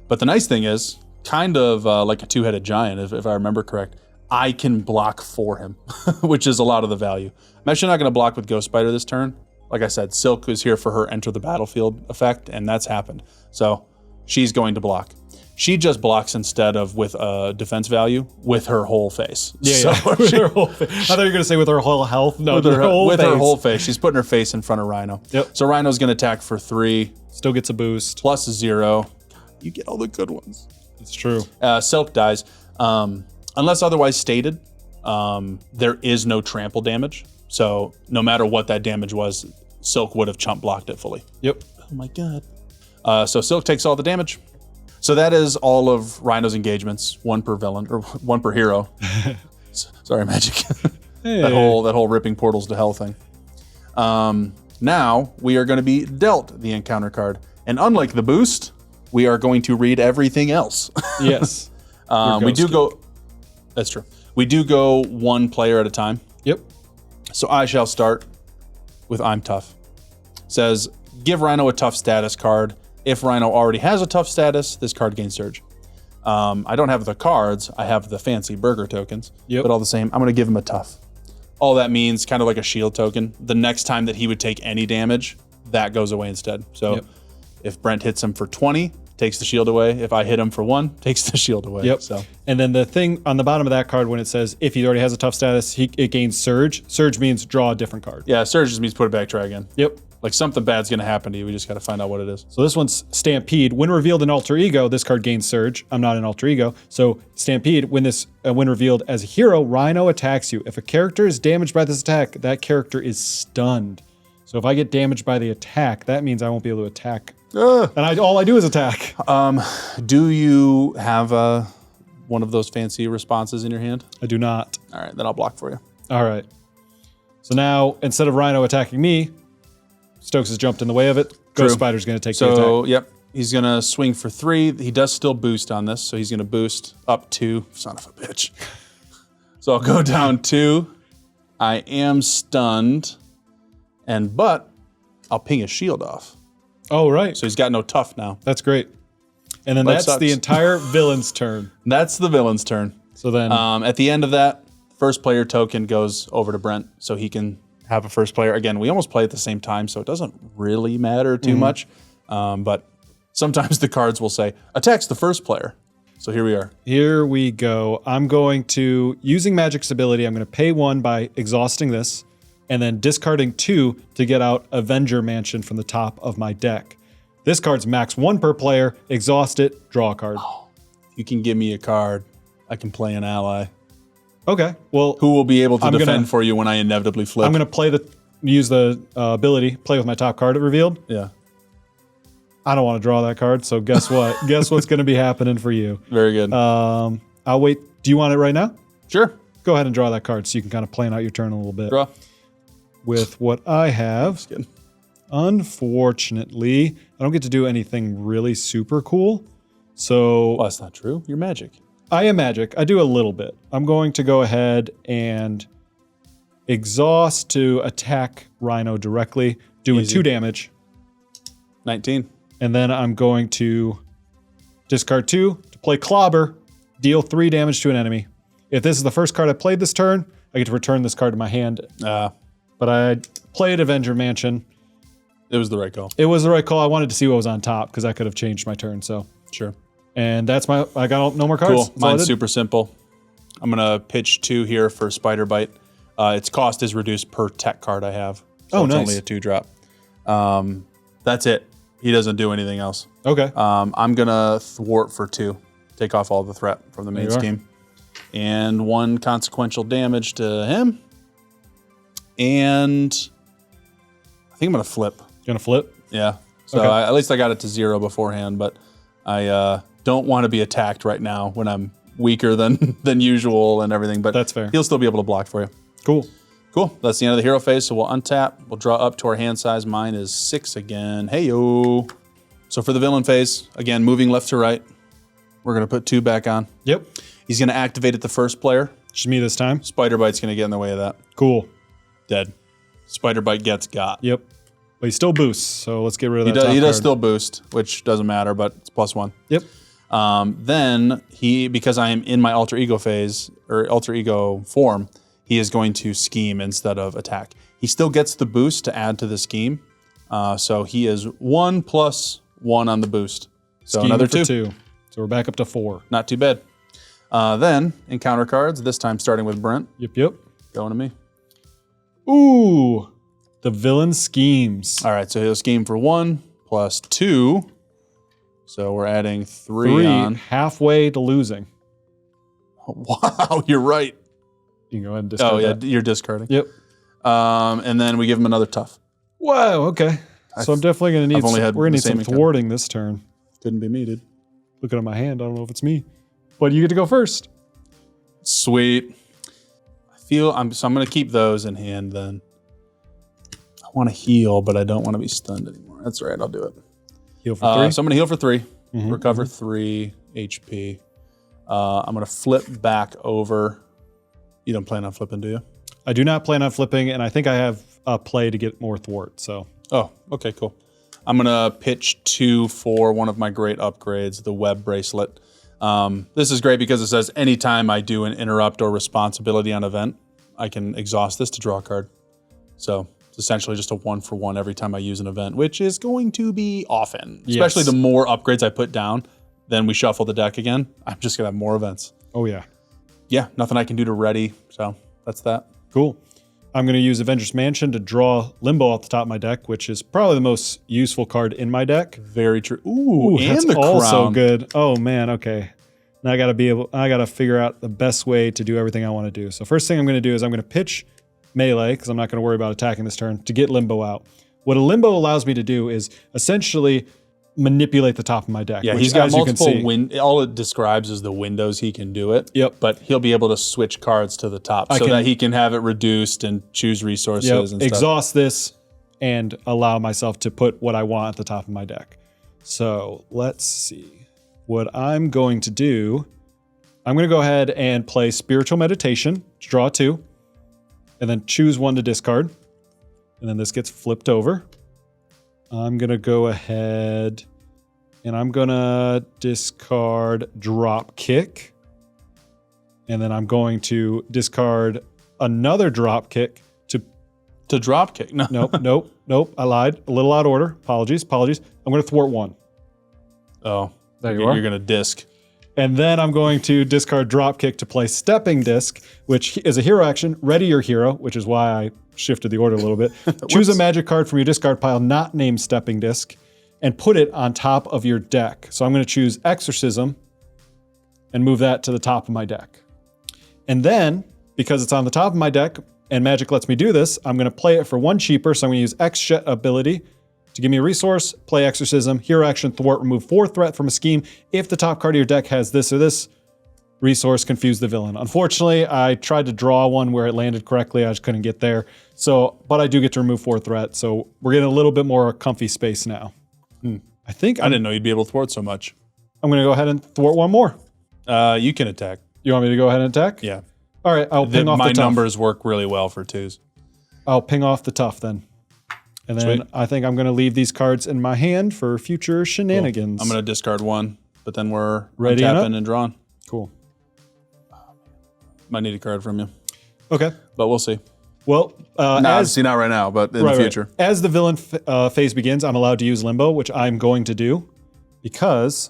But the nice thing is, kind of like a 2-headed giant, if I remember correct, I can block for him, which is a lot of the value. I'm actually not going to block with Ghost Spider this turn. Like I said, Silk is here for her enter the battlefield effect, and that's happened. So she's going to block. She just blocks instead of with a defense value with her whole face. Yeah, so with her whole face. I thought you were going to say with her whole health. No, with her whole face. She's putting her face in front of Rhino. Yep. So Rhino's going to attack for 3. Still gets a boost. Plus 0. You get all the good ones. It's true. Silk dies. Unless otherwise stated, there is no trample damage. So no matter what that damage was, Silk would have chump blocked it fully. Yep. Oh my god. So Silk takes all the damage. So that is all of Rhino's engagements, 1 per villain or 1 per hero. Sorry, Magic. Hey. that whole ripping portals to hell thing. Now we are going to be dealt the encounter card, and unlike the boost, we are going to read everything else. Yes. We do go. That's true. We do go 1 player at a time. Yep. So I shall start with I'm tough. Says give Rhino a tough status card. If Rhino already has a tough status, this card gains surge. I don't have the cards. I have the fancy burger tokens. Yep. But all the same, I'm going to give him a tough. All that means, kind of like a shield token, the next time that he would take any damage, that goes away instead. So Yep. if Brent hits him for 20, takes the shield away. If I hit him for 1, takes the shield away. Yep. So. And then the thing on the bottom of that card, when it says if he already has a tough status, it gains surge. Surge means draw a different card. Yeah, surge just means put it back, try again. Yep. Like something bad's going to happen to you. We just got to find out what it is. So this one's Stampede. When revealed in Alter Ego, this card gains Surge. I'm not an Alter Ego. So Stampede, when revealed as a hero, Rhino attacks you. If a character is damaged by this attack, that character is stunned. So if I get damaged by the attack, that means I won't be able to attack. And all I do is attack. Do you have one of those fancy responses in your hand? I do not. All right, then I'll block for you. All right. So now, instead of Rhino attacking me, Stokes has jumped in the way of it. Ghost Spider's going to take the attack. So, yep, he's going to swing for 3. He does still boost on this, so he's going to boost up 2. Son of a bitch. So I'll go down 2. I am stunned, but I'll ping his shield off. Oh, right. So he's got no tough now. That's great. And then that's the entire villain's turn. That's the villain's turn. So then... at the end of that, first player token goes over to Brent, so he can have a first player. Again, we almost play at the same time, so it doesn't really matter too much. But sometimes the cards will say, attacks the first player. So here we are. Here we go. I'm going to, using Magic's ability, I'm going to pay 1 by exhausting this, and then discarding 2 to get out Avenger Mansion from the top of my deck. This card's max 1 per player. Exhaust it, draw a card. Oh, you can give me a card. I can play an ally. Okay, well... Who will be able to defend for you when I inevitably flip? I'm going to use the ability, play with my top card it revealed. Yeah. I don't want to draw that card, so guess what? Guess what's going to be happening for you? Very good. I'll wait. Do you want it right now? Sure. Go ahead and draw that card so you can kind of plan out your turn a little bit. Draw. With what I have, unfortunately, I don't get to do anything really super cool. So... Well, that's not true. You're Magic. I am Magic. I do a little bit. I'm going to go ahead and exhaust to attack Rhino directly, doing 2 damage. 19. And then I'm going to discard 2 to play Clobber, deal 3 damage to an enemy. If this is the first card I played this turn, I get to return this card to my hand. But I played Avenger Mansion. It was the right call. It was the right call. I wanted to see what was on top because that could have changed my turn. So sure. And that's I got no more cards. Cool. Mine's super simple. I'm going to pitch 2 here for Spider Bite. Its cost is reduced per tech card I have. So it's only a 2-drop. That's it. He doesn't do anything else. Okay. I'm going to thwart for 2. Take off all the threat from the main scheme. And 1 consequential damage to him. And I think I'm going to flip. Gonna flip? Yeah. So Okay. at least I got it to 0 beforehand, but I don't want to be attacked right now when I'm weaker than usual and everything. But That's fair. He'll still be able to block for you. Cool. Cool. That's the end of the hero phase. So we'll untap. We'll draw up to our hand size. Mine is 6 again. Hey-yo. So for the villain phase, again, moving left to right. We're going to put 2 back on. Yep. He's going to activate at the first player. Just me this time. Spider Bite's going to get in the way of that. Cool. Dead. Spider Bite gets got. Yep. But he still boosts, so let's get rid of that. He does card. still boost, which doesn't matter, but it's +1. Yep. Then because I am in my alter ego phase or alter ego form, he is going to scheme instead of attack. He still gets the boost to add to the scheme. So he is 1 + 1 on the boost. So Scheme another for 2. 2. So we're back up to 4. Not too bad. Then encounter cards, this time starting with Brent. Yep. Going to me. Ooh. The villain schemes. All right, so he'll scheme for 1 + 2. So we're adding 3 on. Halfway to losing. Wow, you're right. You can go ahead and discard Oh, yeah, that. you're discarding. Yep. And then we give him another tough. Wow, okay. So I'm definitely going to need I've only had we're going the to need same some encounter. thwarting this turn. Couldn't be me, dude. Looking at my hand, I don't know if it's me. But you get to go first. Sweet. So I'm going to keep those in hand then. I want to heal, but I don't want to be stunned anymore. That's right, I'll do it. Heal for 3. So I'm going to heal for 3. Recover 3 HP. I'm going to flip back over. You don't plan on flipping, do you? I do not plan on flipping, and I think I have a play to get more thwart, so. Oh, okay, cool. I'm going to pitch 2 for one of my great upgrades, the web bracelet. This is great because it says anytime I do an interrupt or responsibility on event, I can exhaust this to draw a card. So it's essentially just a 1-for-1 every time I use an event, which is going to be often. Yes. Especially the more upgrades I put down, then we shuffle the deck again. I'm just going to have more events. Oh, yeah. Yeah, nothing I can do to ready, so that's that. Cool. I'm going to use Avengers Mansion to draw Limbo off the top of my deck, which is probably the most useful card in my deck. Very true. Ooh, and that's the also crown. good. Oh man, okay. Now I gotta figure out the best way to do everything I want to do. So first thing I'm going to do is I'm going to pitch melee, because I'm not going to worry about attacking this turn, to get Limbo out. What a Limbo allows me to do is essentially manipulate the top of my deck. Yeah, which, he's got as you can multiple see, all it describes is the windows he can do it. Yep. But he'll be able to switch cards to the top that he can have it reduced and choose resources and stuff. exhaust this and allow myself to put what I want at the top of my deck. So let's see. What I'm going to do, I'm going to go ahead and play Spiritual Meditation to draw 2, and then choose 1 to discard. And then this gets flipped over. I'm going to go ahead and I'm going to discard Drop Kick. And then I'm going to discard another Drop Kick To drop kick. No. Nope. I lied. A little out of order. Apologies. I'm going to thwart 1. Oh, There you are. You're going to disc. And then I'm going to discard Dropkick to play Stepping Disc, which is a hero action. Ready your hero, which is why I shifted the order a little bit. Choose a magic card from your discard pile not named Stepping Disc and put it on top of your deck. So I'm going to choose Exorcism and move that to the top of my deck. And then, because it's on the top of my deck and Magic lets me do this, I'm going to play it for 1 cheaper. So I'm going to use X-Jet ability to give me a resource, play Exorcism, hero action, thwart, remove 4 threat from a scheme. If the top card of your deck has this or this resource, confuse the villain. Unfortunately, I tried to draw one where it landed correctly. I just couldn't get there. But I do get to remove 4 threat. So we're getting a little bit more comfy space now. I think I didn't know you'd be able to thwart so much. I'm going to go ahead and thwart 1 more. You can attack. You want me to go ahead and attack? Yeah. All right, I'll ping off the My tough. numbers work really well for 2s. I'll ping off the tough then. And then Sweet. I think I'm going to leave these cards in my hand for future shenanigans. I'm going to discard 1, but then we're Ready and up? tapping and drawing. Cool. Might need a card from you, Okay. but we'll see. Well, Obviously not right now, but in the future. right. As the villain phase begins, I'm allowed to use Limbo, which I'm going to do because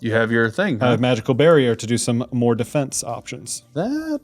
You have your thing. I Huh? have Magical Barrier to do some more defense options. That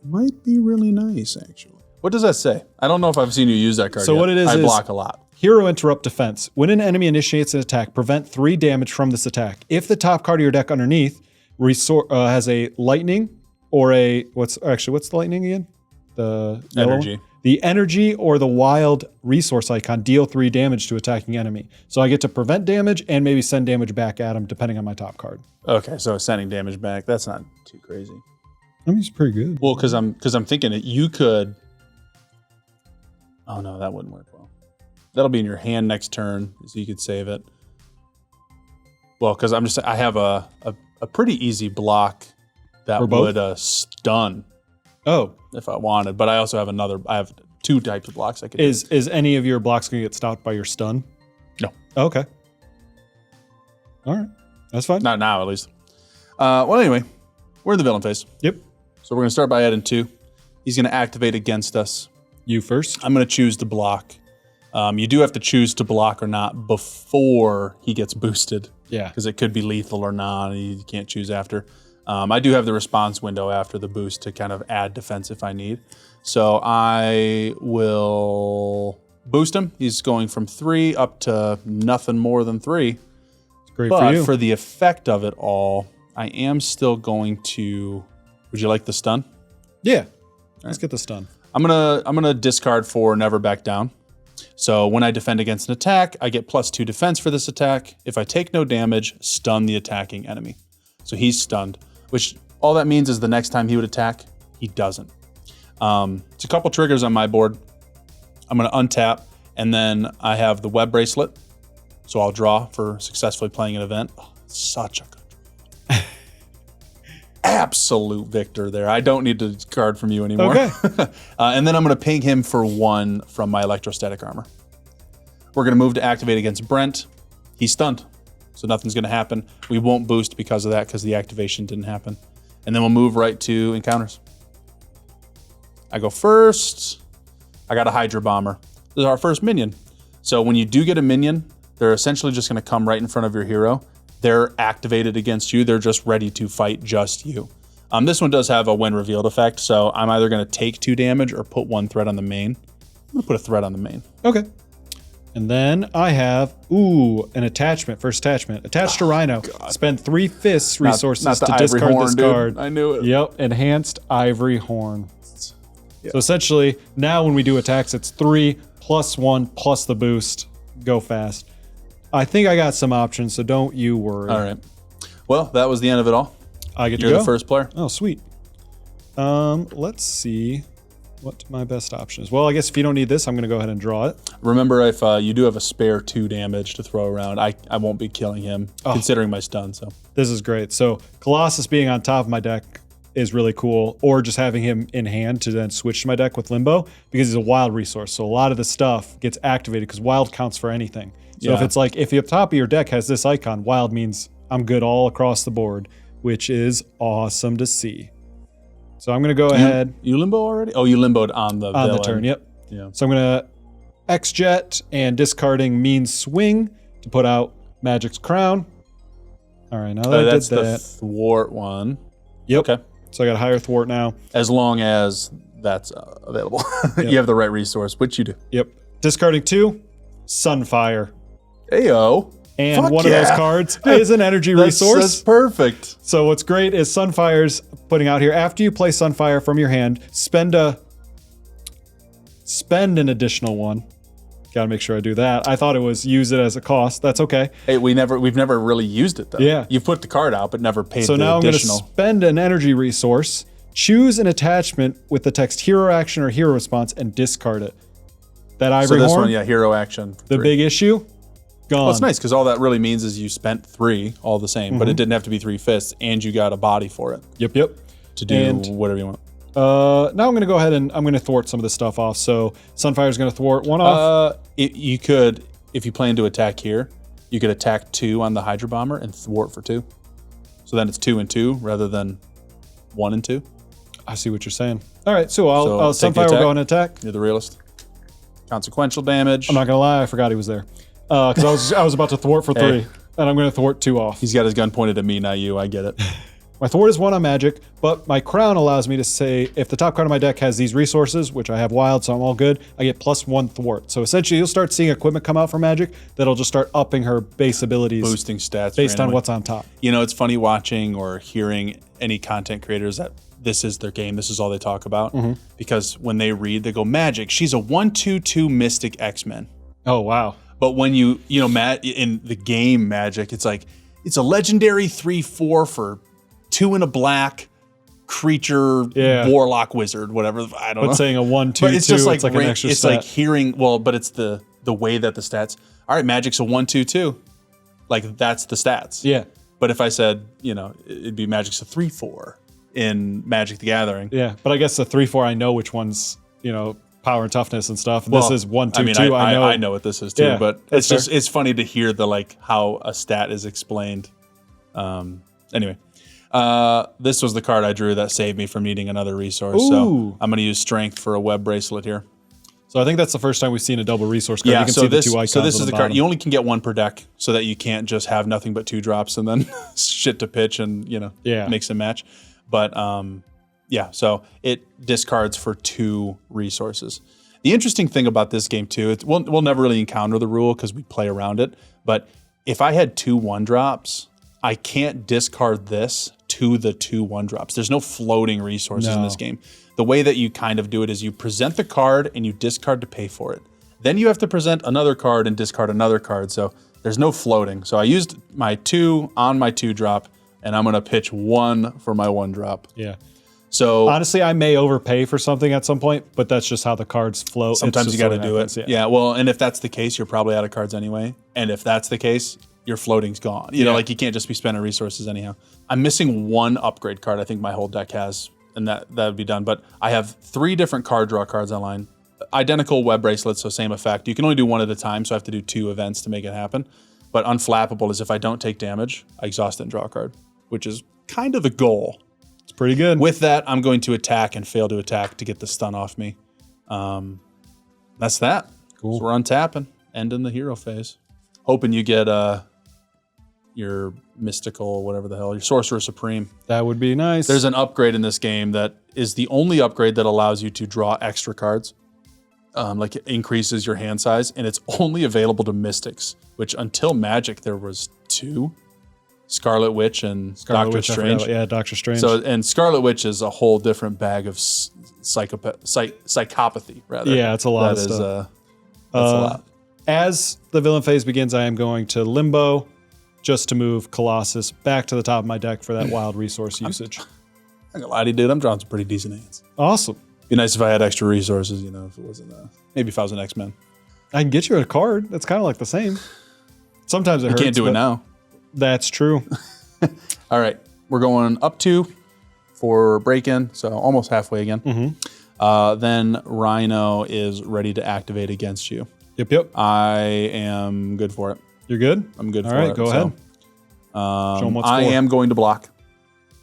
might be really nice, actually. What does that say? I don't know if I've seen you use that card So yet. what it is I block a lot. Hero Interrupt Defense. When an enemy initiates an attack, prevent 3 damage from this attack. If the top card of your deck underneath has a lightning or a what's the lightning again? The yellow Energy. one? The energy or the wild resource icon deal 3 damage to attacking enemy. So I get to prevent damage and maybe send damage back at him, depending on my top card. Okay, so sending damage back, that's not too crazy. I mean, it's pretty good. Well, because I'm thinking that you could. Oh no, that wouldn't work well. That'll be in your hand next turn, so you could save it. Well, because I have a pretty easy block that would stun. Oh, if I wanted, but I also have I have 2 types of blocks I could. Is any of your blocks going to get stopped by your stun? No. Okay. All right, that's fine. Not now, at least. Well, anyway, we're in the villain phase. Yep. So we're going to start by adding 2. He's going to activate against us. You first. I'm going to choose to block. You do have to choose to block or not before he gets boosted. Yeah. Because it could be lethal or not. You can't choose after. I do have the response window after the boost to kind of add defense if I need. So I will boost him. He's going from 3 up to nothing more than 3. Great but for you. For the effect of it all, I am still going to. Would you like the stun? Yeah. Let's get the stun. I'm gonna discard 4 Never Back Down. So when I defend against an attack, I get +2 defense for this attack. If I take no damage, stun the attacking enemy. So he's stunned, which all that means is the next time he would attack, he doesn't. It's a couple triggers on my board. I'm gonna untap, and then I have the web bracelet. So I'll draw for successfully playing an event. Oh, such a good draw. Absolute victor there. I don't need to card from you anymore. Okay. And then I'm going to ping him for 1 from my electrostatic armor. We're going to move to activate against Brent. He's stunned, so nothing's going to happen. We won't boost because of that, because the activation didn't happen. And then we'll move right to encounters. I go first. I got a Hydra Bomber. This is our first minion. So when you do get a minion, they're essentially just going to come right in front of your hero. They're activated against you. They're just ready to fight just you. This one does have a when revealed effect, so I'm either going to take 2 damage or put 1 threat on the main. I'm going to put a threat on the main. Okay. And then I have, an attachment, first attachment. Attached to Rhino. God. Spend 3 fists resources not the to ivory discard horn, this dude. card. I knew it. Yep, enhanced ivory horn. Yeah. So essentially, now when we do attacks, it's 3 + 1 plus the boost. Go fast. I think I got some options, so don't you worry. All right. Well, that was the end of it all. I get to You're go. the first player. Oh, sweet. Let's see what my best option is. Well, I guess if you don't need this, I'm going to go ahead and draw it. Remember, if you do have a spare 2 damage to throw around, I won't be killing him, considering my stun. So This is great. So Colossus being on top of my deck is really cool, or just having him in hand to then switch to my deck with Limbo, because he's a wild resource. So a lot of the stuff gets activated because wild counts for anything. So if it's like, if the top of your deck has this icon, wild means I'm good all across the board, which is awesome to see. So I'm going to go ahead. You limbo already? Oh, you limboed on the villain. The turn, yep. Yeah. So I'm going to X-Jet and discarding Mean Swing to put out Magic's Crown. All right, now that I did that's that. the thwart one. Yep. Okay. So I got a higher thwart now. As long as that's available. Yep. You have the right resource, which you do. Yep. Discarding 2, Sunfire. Ayo. And Fuck one of those cards is an energy resource. That's perfect. So what's great is Sunfire's putting out here, after you play Sunfire from your hand, spend an additional 1. Gotta make sure I do that. I thought it was use it as a cost. That's okay. Hey, we've never really used it though. Yeah. You've put the card out, but never paid So the now additional. I'm gonna spend an energy resource, choose an attachment with the text hero action or hero response, and discard it. That So ivory this horn, one, yeah, hero action. For the 3. big issue, gone. Well, it's nice because all that really means is you spent 3 all the same, but it didn't have to be 3 fists, and you got a body for it Yep. to do And whatever you want. now I'm going to go ahead and I'm going to thwart some of this stuff off. So Sunfire's going to thwart 1 off. You could, if you plan to attack here, you could attack 2 on the Hydra Bomber and thwart for 2. So then it's 2 and 2 rather than 1 and 2. I see what you're saying. All right, so I'll take the Sunfire will attack. go and attack. You're the realist. Consequential damage. I'm not going to lie, I forgot he was there. Because I was about to thwart for 3, Hey. and I'm going to thwart 2 off. He's got his gun pointed at me, not you. I get it. My thwart is 1 on magic, but my crown allows me to say if the top card of my deck has these resources, which I have wild, so I'm all good, I get +1 thwart. So essentially, you'll start seeing equipment come out for magic that'll just start upping her base abilities Boosting stats based on randomly. what's on top. You know, it's funny watching or hearing any content creators that this is their game. This is all they talk about. Because when they read, they go, Magic, she's a 1/2/2 Mystic X-Men. Oh, wow. But when you know, in the game Magic, it's like, it's a legendary 3/4 for 2 and a black creature, warlock, wizard, whatever. I don't know. But saying a 1/2/2, but it's just like, an extra it's stat. like hearing, but it's the way that the stats, all right, Magic's a 1/2/2. Like, that's the stats. Yeah. But if I said, it'd be Magic's a 3/4 in Magic the Gathering. Yeah. But I guess the 3/4, I know which one's, power and toughness and stuff. And this is 1/2/2. I know what this is too, Yeah, but that's it's funny to hear how a stat is explained. Anyway, this was the card I drew that saved me from needing another resource. Ooh. So I'm going to use Strength for a web bracelet here. So I think that's the first time we've seen a double resource card. Yeah, You can so see this, the 2 icons so this on is the card. bottom. You only can get 1 per deck, so that you can't just have nothing but 2 drops and then shit to pitch and mix and match. But so it discards for 2 resources. The interesting thing about this game too, we'll never really encounter the rule because we play around it. But if I had 2 1-drops, I can't discard this to the 2 1-drops. There's no floating resources in this game. The way that you kind of do it is you present the card and you discard to pay for it. Then you have to present another card and discard another card. So there's no floating. So I used my 2 on my 2-drop, and I'm going to pitch 1 for my 1-drop. Yeah. So honestly, I may overpay for something at some point, but that's just how the cards flow. sometimes you got to do it. Yeah. Well, and if that's the case, you're probably out of cards anyway. And if that's the case, your floating's gone. You know, like you can't just be spending resources anyhow. I'm missing 1 upgrade card I think my whole deck has, and that would be done. But I have 3 different card draw cards online. Identical web bracelets, so same effect. You can only do 1 at a time, so I have to do 2 events to make it happen. But unflappable is if I don't take damage, I exhaust it and draw a card, which is kind of the goal. It's pretty good. With that, I'm going to attack and fail to attack to get the stun off me. That's that. Cool. So we're untapping, ending the hero phase. Hoping you get your mystical, whatever the hell, your Sorcerer Supreme. That would be nice. There's an upgrade in this game that is the only upgrade that allows you to draw extra cards. Like it increases your hand size, and it's only available to Mystics, which until Magic there was 2. Scarlet Witch and Doctor Strange. Yeah, Doctor Strange. So, and Scarlet Witch is a whole different bag of psychopathy, rather. Yeah, it's a lot of stuff. That's a lot. As the villain phase begins, I am going to Limbo just to move Colossus back to the top of my deck for that wild resource usage. I'm not gonna lie to you, dude. I'm drawing some pretty decent hands. Awesome. Be nice if I had extra resources, if it wasn't, maybe if I was an X-Men. I can get you a card. That's kind of like the same. Sometimes it hurts. You can't do it now. That's true. All right, we're going up 2 for break-in, so almost halfway again. Then Rhino is ready to activate against you. Yep. I am good for it. You're good? I'm good for it. All right, go ahead. So, what's I for. am going to block.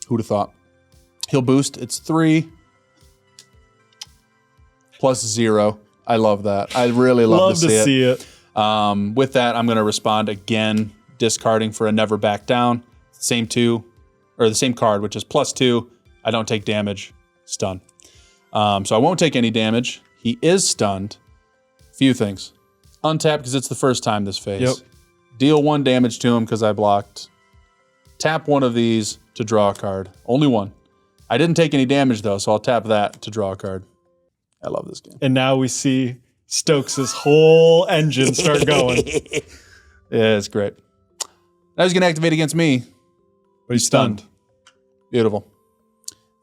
Who'd have thought? He'll boost. It's 3 plus 0. I love that. I really love to see it. With that, I'm going to respond again, discarding for a never back down. Same 2, or the same card, which is plus 2. I don't take damage. Stun. So I won't take any damage. He is stunned. Few things. Untap because it's the first time this phase. Yep. Deal 1 damage to him because I blocked. Tap 1 of these to draw a card. Only 1. I didn't take any damage though, so I'll tap that to draw a card. I love this game. And now we see Stokes' whole engine start going. Yeah, it's great. Now he's going to activate against me, But he's stunned. Beautiful.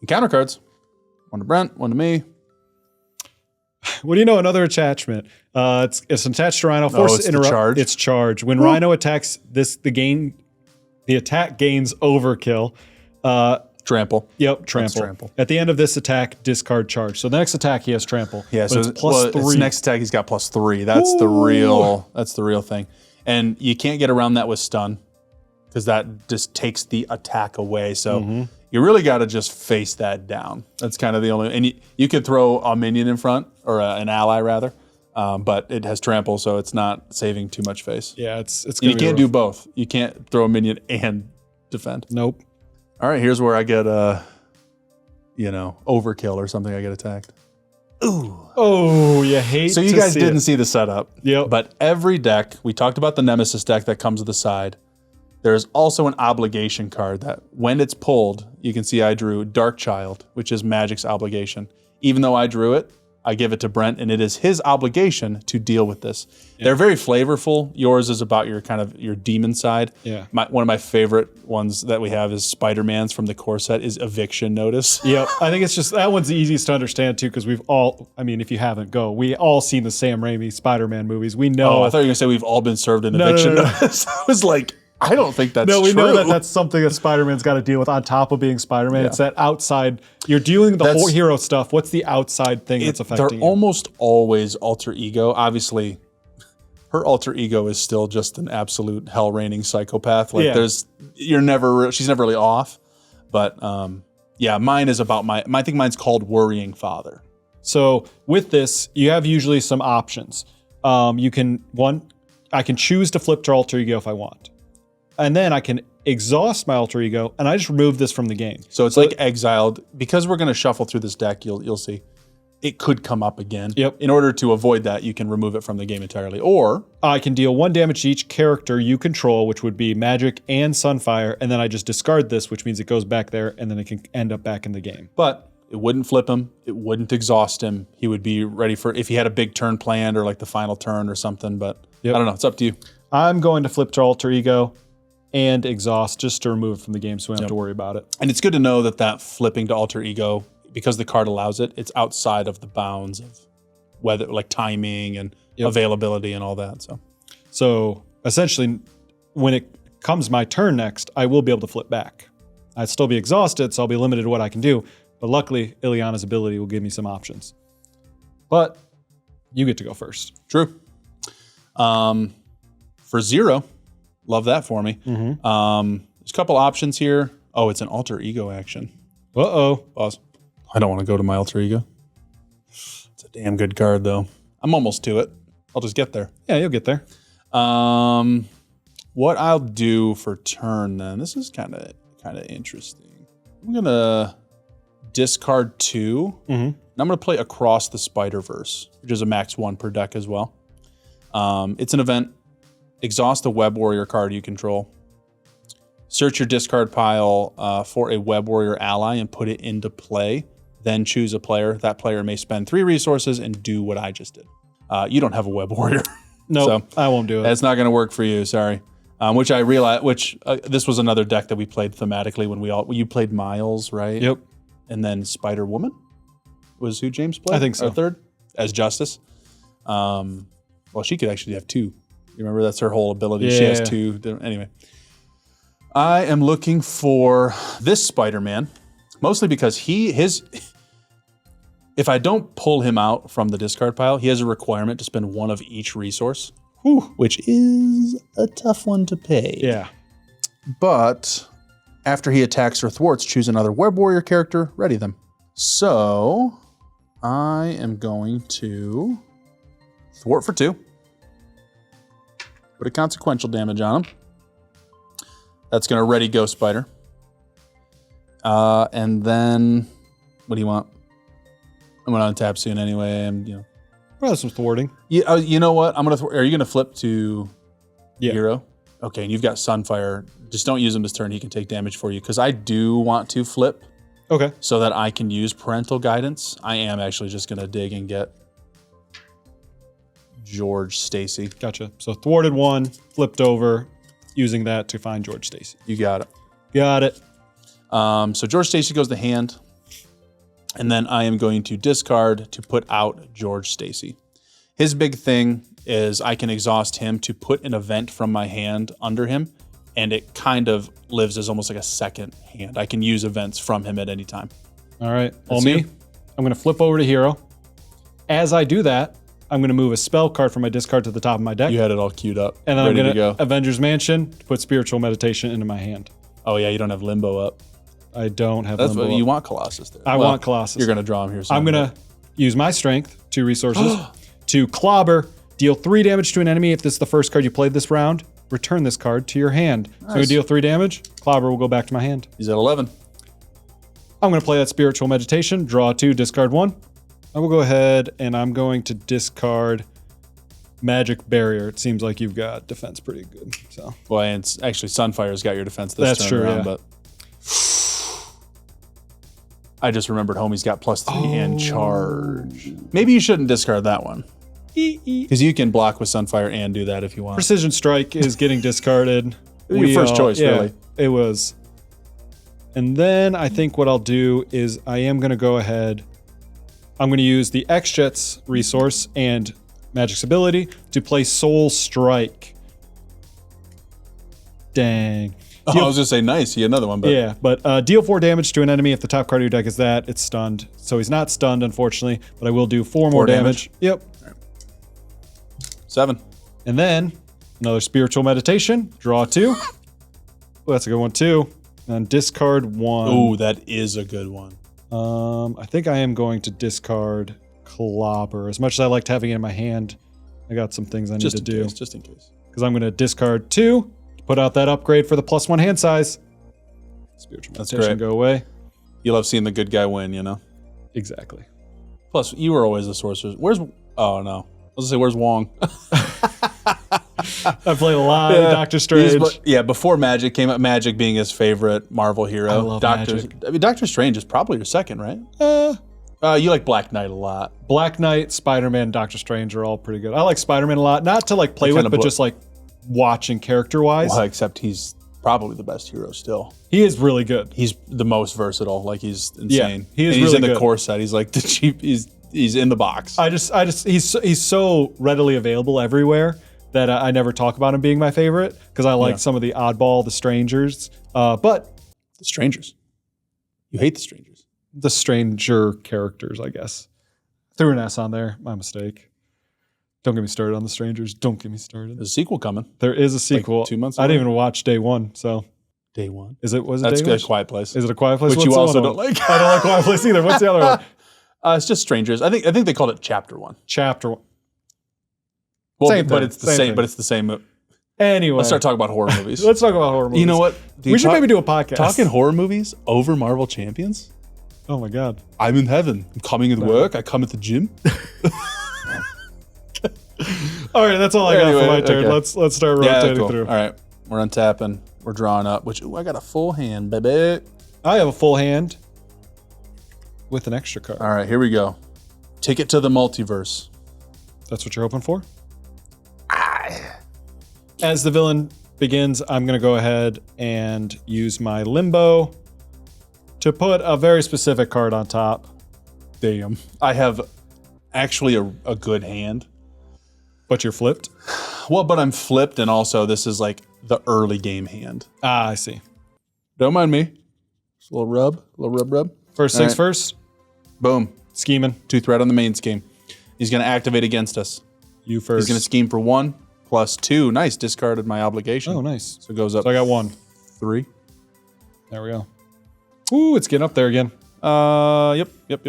Encounter cards. 1 to Brent, 1 to me. What do you know? Another attachment. It's attached to Rhino. It's the charge? It's charge. When Rhino attacks, the attack gains overkill. Trample. Yep, trample. Trample. At the end of this attack, discard charge. So the next attack he has trample. Yeah, but so it's plus 3. His next attack he's got plus 3. That's the real thing. And you can't get around that with stun because that just takes the attack away. So you really got to just face that down. That's kind of the only. And you could throw a minion in front or an ally rather, but it has trample, so it's not saving too much face. Yeah, it's. You can't do both. You can't throw a minion and defend. Nope. All right, here's where I get overkill or something. I get attacked. Ooh. Oh, you hate. So you guys didn't see the setup. Yep. But every deck, we talked about the Nemesis deck that comes with the side. There's also an obligation card that when it's pulled, you can see I drew Dark Child, which is Magic's obligation. Even though I drew it, I give it to Brent, and it is his obligation to deal with this. Yeah. They're very flavorful. Yours is about your kind of your demon side. Yeah. One of my favorite ones that we have is Spider-Man's from the core set is Eviction Notice. Yep. I think it's just, that one's the easiest to understand too, because we've all, I mean, if you haven't, we all seen the Sam Raimi Spider-Man movies. We know. Oh, I thought you were going to say we've all been served an eviction notice. I was like, I don't think that's true. No, we know that that's something that Spider-Man's got to deal with on top of being Spider-Man. Yeah. It's that outside, you're dealing with the whole hero stuff. What's the outside thing that's affecting you? They're almost always alter ego. Obviously, her alter ego is still just an absolute hell-reigning psychopath. Like she's never really off. But yeah, mine is about I think mine's called Worrying Father. So with this, you have usually some options. I can choose to flip to alter ego if I want. And then I can exhaust my alter ego, and I just remove this from the game. So it's like exiled. Because we're going to shuffle through this deck, you'll see. It could come up again. Yep. In order to avoid that, you can remove it from the game entirely. Or I can deal 1 damage to each character you control, which would be Magic and Sunfire, and then I just discard this, which means it goes back there, and then it can end up back in the game. But it wouldn't flip him. It wouldn't exhaust him. He would be ready for if he had a big turn planned or like the final turn or something. But I don't know. It's up to you. I'm going to flip to alter ego and exhaust just to remove it from the game so we don't have to worry about it. And it's good to know that flipping to alter ego, because the card allows it, it's outside of the bounds of whether like timing and availability and all that. So essentially, when it comes my turn next, I will be able to flip back. I'd still be exhausted, so I'll be limited to what I can do. But luckily, Ileana's ability will give me some options. But you get to go first. True. For 0, love that for me. Mm-hmm. There's a couple options here. Oh, it's an alter ego action. Uh-oh. Pause. I don't want to go to my alter ego. It's a damn good card, though. I'm almost to it. I'll just get there. Yeah, you'll get there. What I'll do for turn, then, this is kind of interesting. I'm going to discard 2. Mm-hmm. And I'm going to play Across the Spider-Verse, which is a max 1 per deck as well. It's an event. Exhaust a Web Warrior card you control. Search your discard pile for a Web Warrior ally and put it into play. Then choose a player. That player may spend 3 resources and do what I just did. You don't have a Web Warrior. No, nope, so I won't do it. That's not going to work for you. Sorry. Which I realized. This was another deck that we played thematically when you played Miles, right? Yep. And then Spider Woman was who James played. I think so. Our third as Justice. Well, she could actually have 2. You remember that's her whole ability. Yeah. She has 2. Anyway, I am looking for this Spider-Man, mostly because if I don't pull him out from the discard pile, he has a requirement to spend 1 of each resource, which is a tough one to pay. Yeah. But after he attacks or thwarts, choose another Web Warrior character, ready them. So I am going to thwart for 2. Put a consequential damage on him. That's going to ready Ghost Spider. And then, what do you want? I'm going to untap soon anyway. Probably some thwarting. Yeah, you know what? Are you going to flip to hero? Yeah. Okay, and you've got Sunfire. Just don't use him this turn. He can take damage for you. Because I do want to flip. Okay. So that I can use Parental Guidance. I am actually just going to dig and get George Stacy. Gotcha. So thwarted 1, flipped over, using that to find George Stacy. You got it. Got it. So George Stacy goes to hand. And then I am going to discard to put out George Stacy. His big thing is I can exhaust him to put an event from my hand under him, and it kind of lives as almost like a second hand. I can use events from him at any time. All right. All me. I'm going to flip over to hero. As I do that, I'm going to move a spell card from my discard to the top of my deck. You had it all queued up. And then I'm going to Avengers Mansion to put Spiritual Meditation into my hand. Oh, yeah. You don't have Limbo up. I don't have Limbo. Limbo up. You want Colossus there. I want Colossus. You're going to draw him here soon. I'm going to use my strength, 2 resources, to clobber, deal 3 damage to an enemy. If this is the first card you played this round, return this card to your hand. Nice. So we deal 3 damage, clobber will go back to my hand. He's at 11. I'm going to play that Spiritual Meditation, draw 2, discard 1. I will go ahead and I'm going to discard magic barrier. It seems like you've got defense pretty good. So Well, and it's actually Sunfire's got your defense this That's turn true, around, yeah. but I just remembered homie's got +3 and charge. Maybe you shouldn't discard that one. Because you can block with Sunfire and do that if you want. Precision Strike is getting discarded. Your first choice, yeah, really. It was. And then I think what I'll do is I am going to go ahead. I'm going to use the X-Jets resource and Magic's ability to play Soul Strike. Dang. Oh, I was going to say nice. You another one, but Yeah, but deal 4 damage to an enemy. If the top card of your deck is that, it's stunned. So he's not stunned, unfortunately, but I will do 4 more damage. Yep. 7. And then another Spiritual Meditation. Draw 2. Well, that's a good one too. And discard 1. Ooh, that is a good one. I think I am going to discard Clobber. As much as I liked having it in my hand, I got some things I need to do. Just in case. Because I'm going to discard 2 to put out that upgrade for the +1 hand size. Spiritual That's Meditation great. go away. You love seeing the good guy win, you know? Exactly. Plus, you were always the sorcerer. Oh, no. I was going to say, where's Wong? I played a lot of Doctor Strange. Before Magic came up, Magic being his favorite Marvel hero. I love Magic. I mean, Doctor Strange is probably your second, right? You like Black Knight a lot. Black Knight, Spider-Man, Doctor Strange are all pretty good. I like Spider-Man a lot. Not to like play with, but just like watching character-wise. Well, except he's probably the best hero still. He is really good. He's the most versatile. Like, he's insane. he is and he's really in the good. core set. He's like the cheap. He's in the box. He's so readily available everywhere that I never talk about him being my favorite because I like some of the oddball, the strangers. But The strangers. You hate the strangers. the stranger characters, I guess. Threw an S on there. My mistake. Don't get me started on the strangers. Don't get me started. There's a sequel coming. There is a sequel. 2 months I didn't away? even watch day one. So Day one. was it That's day good. one? Quiet Place. Is it A Quiet Place? Which What's you the also other don't one? like. I don't like Quiet Place either. What's the other one? It's just strangers. I think they called it Chapter 1. Chapter 1. Well, Same but thing, it's the same same. thing. But it's the same. Anyway, Let's start talking about horror movies. let's talk about horror movies. You know what? We should maybe do a podcast. Talking horror movies over Marvel Champions. Oh my God. I'm in heaven. I'm coming to work. I come at the gym. All right, that's all I got Anyway, for my turn. okay. Let's start rotating cool. through. All right, we're untapping. We're drawing up. Which I got a full hand, baby. I have a full hand with an extra card. All right, here we go. Ticket to the multiverse. That's what you're hoping for? As the villain begins, I'm going to go ahead and use my limbo to put a very specific card on top. Damn. I have actually a good hand. But you're flipped? Well, but I'm flipped, and also this is like the early game hand. Ah, I see. Don't mind me. Just a little rub. First All things right. first, Boom. scheming. 2 threat on the main scheme. He's going to activate against us. You first. He's going to scheme for 1 plus 2. Nice. Discarded my obligation. Oh, nice. So it goes up So I got 1. 3. There we go. Ooh, it's getting up there again. Yep. Yep.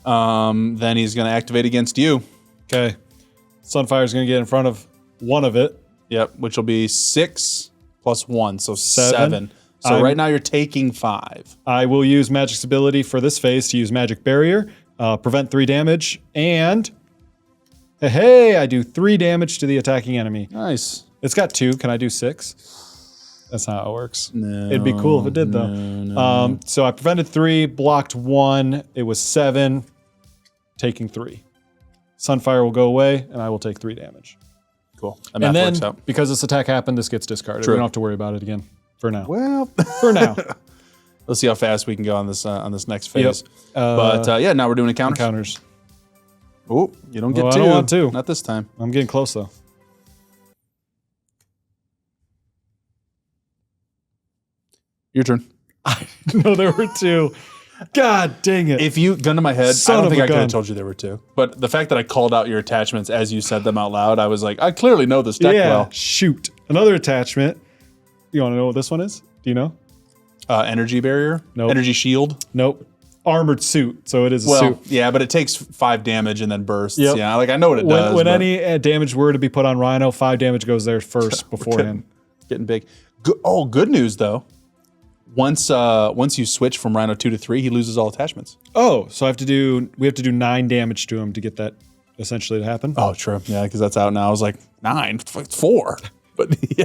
Then he's going to activate against you. Okay. Sunfire's going to get in front of one of it. Yep, which will be 6 plus 1, so 7. 7. So right now you're taking 5. I will use Magic's ability for this phase to use Magic Barrier, prevent 3 damage, and hey, I do 3 damage to the attacking enemy. Nice. It's got 2. Can I do 6? That's not how it works. No, It'd be cool if it did, though. So I prevented 3, blocked 1. It was 7, taking 3. Sunfire will go away, and I will take 3 damage. Cool. That And math then, works out. because this attack happened, this gets discarded. True. We don't have to worry about it again for now. Well, For now. let's see how fast we can go on this next phase. Yep. But yeah, now we're doing encounters. Counters. Oh, you don't get Oh, 2. I don't want 2. Not this time. I'm getting close, though. Your turn. No, there were 2. God dang it. If you, gun to my head, Son I don't of think a I could gun. have told you there were 2. But the fact that I called out your attachments as you said them out loud, I was like, I clearly know this deck well. Shoot. Another attachment. You want to know what this one is? Do you know? Energy barrier? Nope. Energy shield? Nope. Armored suit. So it is a Well, suit. yeah, but it takes 5 damage and then bursts. Yep. Yeah, like I know what it does. When but any damage were to be put on Rhino, 5 damage goes there first beforehand. it's getting big. Good news though. Once you switch from Rhino 2 to 3, he loses all attachments. Oh, so we have to do 9 damage to him to get that essentially to happen. Oh, true. Yeah, because that's out now. I was like 9, it's 4. But yeah.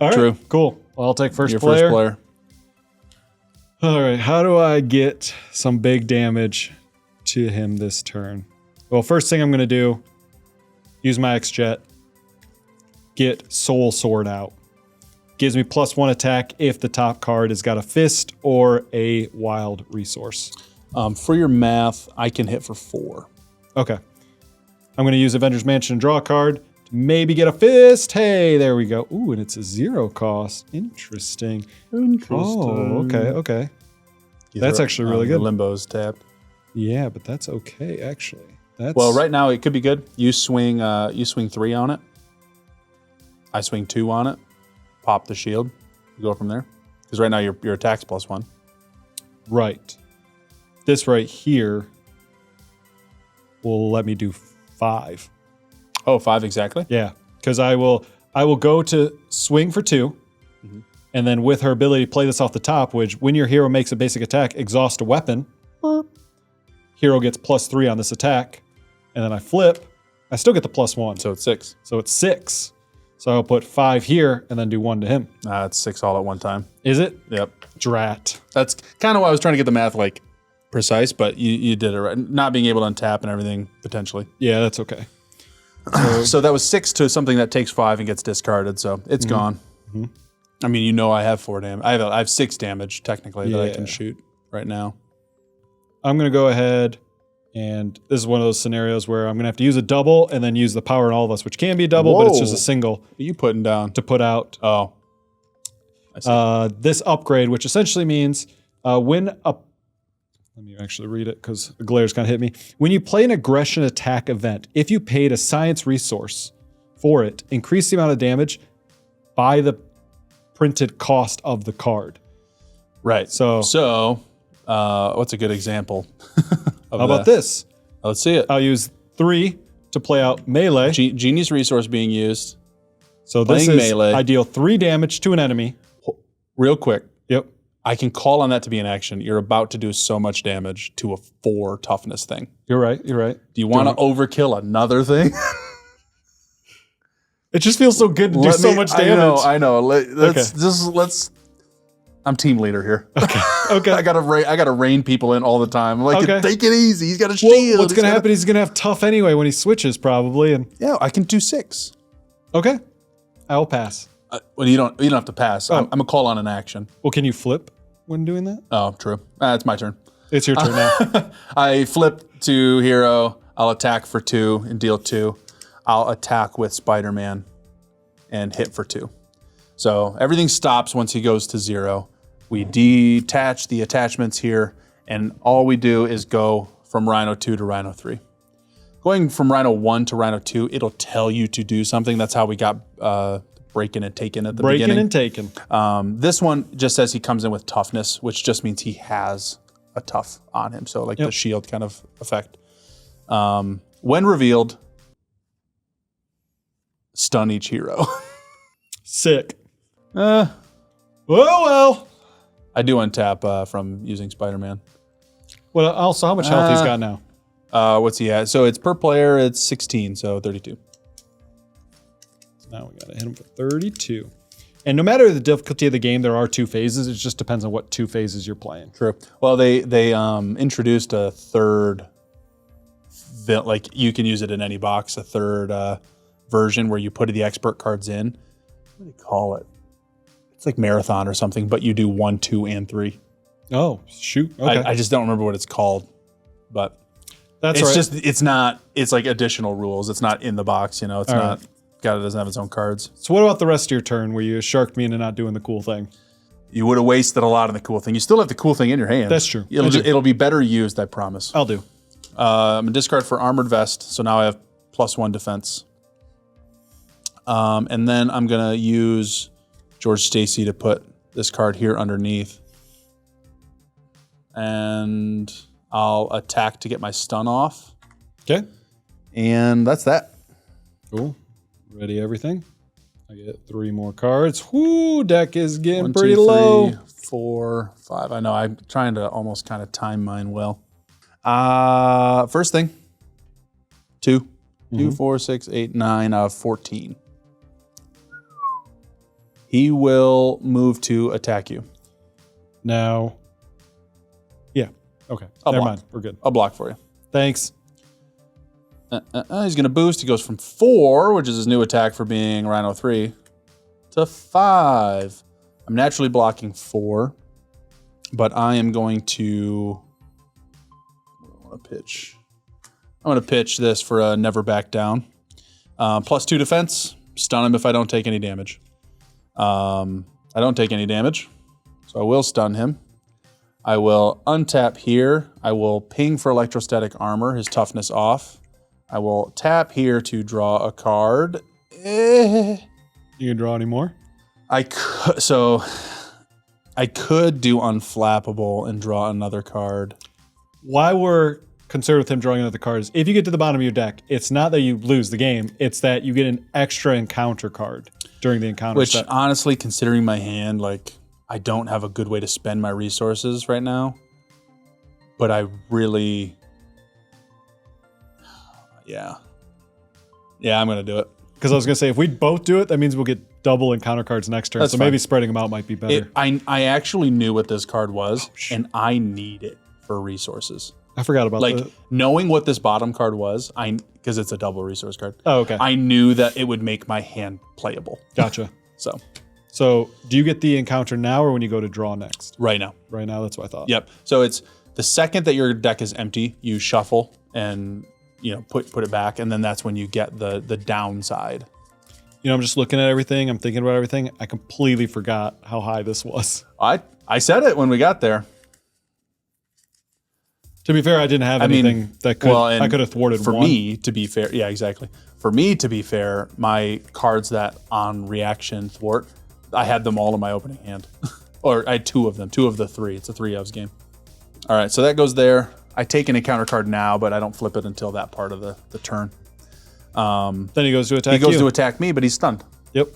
All right, True. cool. Well, I'll take first Your player. first player. All right, how do I get some big damage to him this turn? Well, first thing I'm going to do, use my X-Jet, get Soul Sword out. Gives me +1 attack if the top card has got a fist or a wild resource. For your math, I can hit for 4. Okay. I'm going to use Avengers Mansion and draw a card to maybe get a fist. Hey, there we go. Ooh, and it's a 0 cost. Interesting. Oh, okay. That's actually really good. Limbo's tapped. Yeah, but that's okay, actually. That's Well, right now it could be good. You swing 3 on it. I swing 2 on it. Pop the shield. You go from there. Because right now your attack's +1. Right. This right here will let me do 5. Oh, 5 exactly? Yeah, because I will go to swing for 2, and then with her ability to play this off the top, which when your hero makes a basic attack, exhaust a weapon. Hero gets +3 on this attack, and then I flip. I still get the +1. So it's 6. So it's 6. So I'll put 5 here and then do 1 to him. It's 6 all at one time. Is it? Yep. Drat. That's kind of why I was trying to get the math like precise, but you did it right. Not being able to untap and everything potentially. Yeah, that's okay. So that was 6 to something that takes 5 and gets discarded. So it's gone. I mean, I have 4 damage. I have 6 damage technically that I can shoot right now. I'm going to go ahead, and this is one of those scenarios where I'm going to have to use a double and then use the power in all of us, which can be a double, but it's just a single. What are you putting down? To put out I see. this upgrade, which essentially means when a... Let me actually read it because the glare's kind of hit me. When you play an aggression attack event, if you paid a science resource for it, increase the amount of damage by the printed cost of the card. Right. So what's a good example? How about this? Let's see it. I'll use 3 to play out melee. Genius resource being used. So this Playing is, melee. I deal 3 damage to an enemy. Real quick. Yep. I can call on that to be an action. You're about to do so much damage to a 4 toughness thing. You're right. Do you want to overkill another thing? It just feels so good to do so much damage. I know. Let's. I'm team leader here. Okay. I gotta rein people in all the time. I'm like, take it easy. He's got a Well, shield. what's gonna happen? He's gonna have tough anyway when he switches, probably. And yeah, I can do 6. okay, I will pass. Well, you don't have to pass. I'm gonna call on an action. Well, can you flip when doing that? Oh, true. It's my turn. It's your turn now. I flip to hero. I'll attack for 2 and deal 2. I'll attack with Spider-Man and hit for 2. So everything stops once he goes to 0. We detach the attachments here, and all we do is go from Rhino 2 to Rhino 3. Going from Rhino 1 to Rhino 2, it'll tell you to do something. That's how we got breaking and taken at the beginning. Breaking and taken. This one just says he comes in with toughness, which just means he has a tough on him. So like the shield kind of effect. When revealed, stun each hero. Sick. Well. I do untap from using Spider-Man. Well, also, how much health he's got now? What's he at? So it's per player, it's 16, so 32. So now we gotta hit him for 32. And no matter the difficulty of the game, there are 2 phases. It just depends on what 2 phases you're playing. True. Well, they introduced a third, like you can use it in any box, a third version where you put the expert cards in. What do you call it? It's like Marathon or something, but you do 1, 2, and 3. Oh, shoot. Okay. I just don't remember what it's called, but that's it's right. It's like additional rules. It's not in the box, It's All not, God, it doesn't have its own cards. So what about the rest of your turn where you sharked me into not doing the cool thing? You would have wasted a lot of the cool thing. You still have the cool thing in your hand. That's true. It'll be better used, I promise. I'll do. I'm gonna discard for Armored Vest, so now I have +1 defense. And then I'm gonna use George Stacy to put this card here underneath. And I'll attack to get my stun off. Okay. And that's that. Cool. Ready everything. I get 3 more cards. Whoo, deck is getting 1, pretty 2, 3, low. 4, 5. I know, I'm trying to almost kind of time mine well. First thing, 2. 2, 4, 6, 8, 9, 14. He will move to attack you. Now, yeah. Okay. Never mind. We're good. I'll block for you. Thanks. He's going to boost. He goes from 4, which is his new attack for being Rhino 3, to 5. I'm naturally blocking 4, but I am going to... What do I want to pitch? I'm going to pitch this for a never back down. +2 defense. Stun him if I don't take any damage. I don't take any damage, so I will stun him. I will untap here. I will ping for electrostatic armor, his toughness off. I will tap here to draw a card. You can draw any more? I could do unflappable and draw another card. Why we're concerned with him drawing another card is if you get to the bottom of your deck, it's not that you lose the game, it's that you get an extra encounter card during the encounter. Which, honestly, considering my hand, like, I don't have a good way to spend my resources right now. But I really... Yeah, I'm going to do it. Because I was going to say, if we both do it, that means we'll get double encounter cards next turn. That's so fine. Maybe spreading them out might be better. I actually knew what this card was, and I need it for resources. I forgot about that. Knowing what this bottom card was, because it's a double resource card. Oh, okay. I knew that it would make my hand playable. Gotcha. So do you get the encounter now or when you go to draw next? Right now. Right now, that's what I thought. Yep. So it's the second that your deck is empty, you shuffle and put it back, and then that's when you get the downside. I'm just looking at everything. I'm thinking about everything. I completely forgot how high this was. I said it when we got there. To be fair, I didn't have anything that could I could have thwarted for one. me, to be fair, yeah, exactly. For me, to be fair, my cards that on reaction thwart, I had them all in my opening hand. Or I had 2 of them, 2 of the 3. It's a 3-ofs game. All right, so that goes there. I take an encounter card now, but I don't flip it until that part of the turn. Then he goes to attack He goes to attack me, but he's stunned. Yep.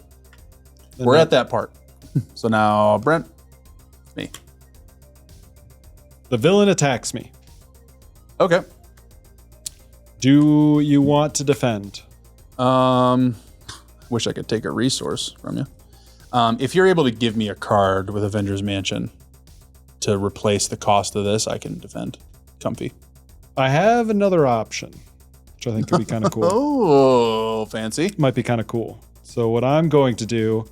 We're at that part. So now, Brent, it's me. The villain attacks me. Okay. Do you want to defend? Wish I could take a resource from you. If you're able to give me a card with Avengers Mansion to replace the cost of this, I can defend. Comfy. I have another option, which I think could be kind of cool. Oh, fancy. Might be kind of cool. So what I'm going to do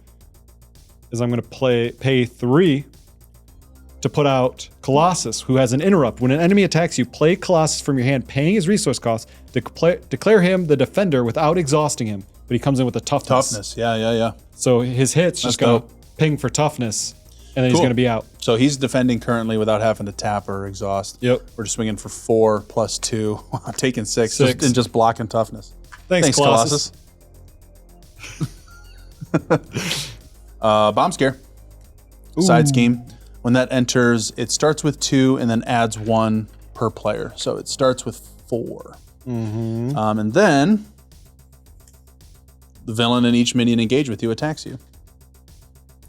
is I'm going to pay 3 to put out Colossus, who has an interrupt. When an enemy attacks you, play Colossus from your hand, paying his resource cost. Declare him the defender without exhausting him, but he comes in with a toughness. Yeah. So his hit's just going to ping for toughness, and then he's going to be out. So he's defending currently without having to tap or exhaust. Yep. We're just swinging for 4 + 2. I'm taking 6. And just blocking toughness. Thanks Colossus. Bomb scare. Side scheme. When that enters, it starts with 2 and then adds 1 per player. So it starts with 4. Mm-hmm. And then the villain and each minion engaged with you attacks you.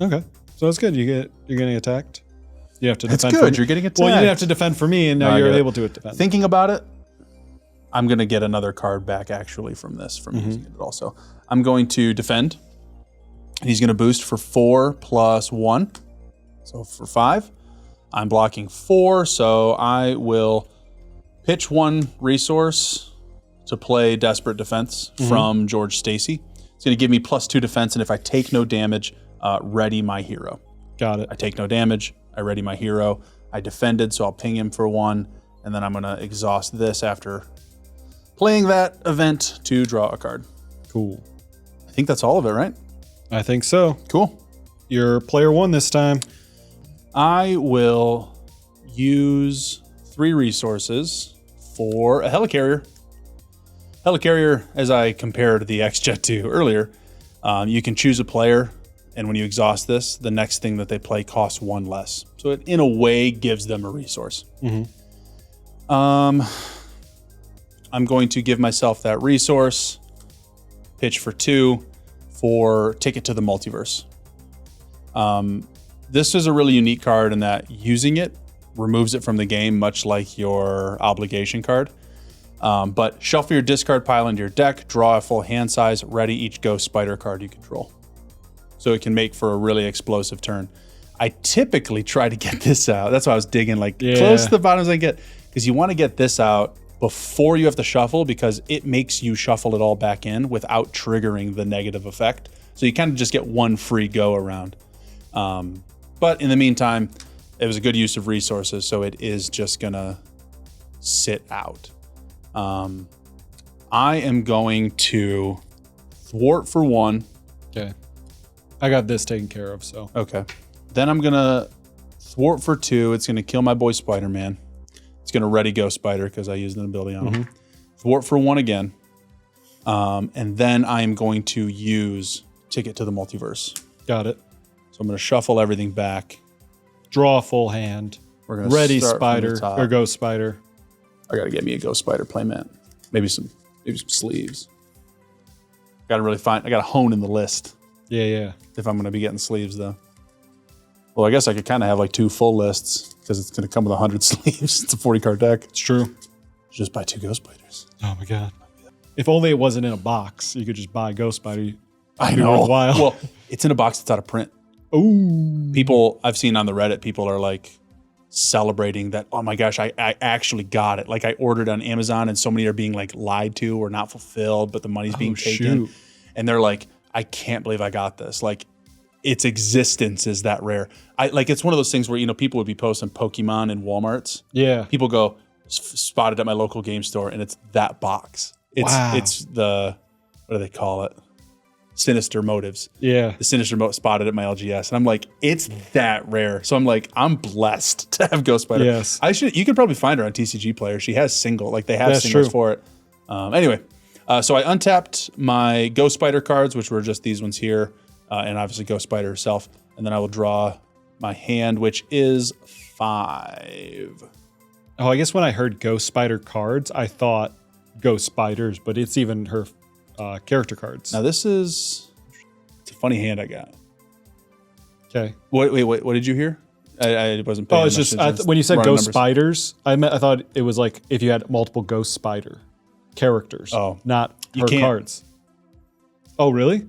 Okay. So that's good. You're getting attacked. You have to defend. That's good. You're getting attacked. Well, you didn't have to defend for me, and now you're able to defend. Thinking about it, I'm going to get another card back actually from this, from using it also. I'm going to defend. He's going to boost for 4 + 1. So for 5. I'm blocking 4, so I will pitch 1 resource to play Desperate Defense from George Stacy. It's going to give me +2 defense, and if I take no damage, ready my hero. Got it. I take no damage, I ready my hero. I defended, so I'll ping him for 1, and then I'm going to exhaust this after playing that event to draw a card. Cool. I think that's all of it, right? I think so. Cool. You're player 1 this time. I will use 3 resources for a helicarrier. Helicarrier, as I compared the X-Jet to earlier, you can choose a player, and when you exhaust this, the next thing that they play costs 1 less. So it, in a way, gives them a resource. I'm going to give myself that resource, pitch for 2 for Ticket to the Multiverse. This is a really unique card in that using it removes it from the game, much like your obligation card. But shuffle your discard pile into your deck, draw a full hand size, ready each ghost spider card you control. So it can make for a really explosive turn. I typically try to get this out. That's why I was digging close to the bottom as I get, because you want to get this out before you have to shuffle, because it makes you shuffle it all back in without triggering the negative effect. So you kind of just get one free go around. But in the meantime, it was a good use of resources, so it is just gonna sit out. I am going to thwart for 1. Okay. I got this taken care of, so. Okay. Then I'm gonna thwart for 2. It's gonna kill my boy Spider-Man. It's gonna ready go Spider because I used an ability on him. Thwart for 1 again. And then I am going to use Ticket to the Multiverse. Got it. So I'm gonna shuffle everything back. Draw a full hand. We're gonna ready start Spider from the top. or Ghost Spider. I gotta get me a Ghost Spider playmat. Maybe some sleeves. I gotta hone in the list Yeah. if I'm gonna be getting sleeves though. Well, I guess I could kind of have like 2 full lists because it's gonna come with 100 sleeves. It's a 40 card deck. It's true. Just buy 2 Ghost Spiders. Oh my god. If only it wasn't in a box. You could just buy Ghost Spider. I Be know. worthwhile. Well, it's in a box that's out of print. Ooh. People I've seen on the Reddit, people are like celebrating that, oh my gosh, I actually got it. Like I ordered on Amazon and so many are being like lied to or not fulfilled, but the money's being taken. Shoot. And they're like, I can't believe I got this. Like its existence is that rare. It's one of those things where, people would be posting Pokemon in Walmarts. Yeah. People go, spotted at my local game store, and it's that box. It's the, what do they call it? Sinister Motives. Yeah. The Sinister Motive spotted at my LGS. And I'm like, it's that rare. So I'm like, I'm blessed to have Ghost Spider. Yes. You could probably find her on TCG Player. She has they have That's singles true. for it. Anyway, so I untapped my Ghost Spider cards, which were just these ones here, and obviously Ghost Spider herself. And then I will draw my hand, which is 5. Oh, I guess when I heard Ghost Spider cards, I thought Ghost Spiders, but it's even her character cards. Now it's a funny hand I got. Okay. Wait, what did you hear? I wasn't paying Oh, it's much just when you said running Ghost numbers. Spiders, I thought it was like if you had multiple Ghost Spider characters. Oh. Not You her can't- cards. Oh, really?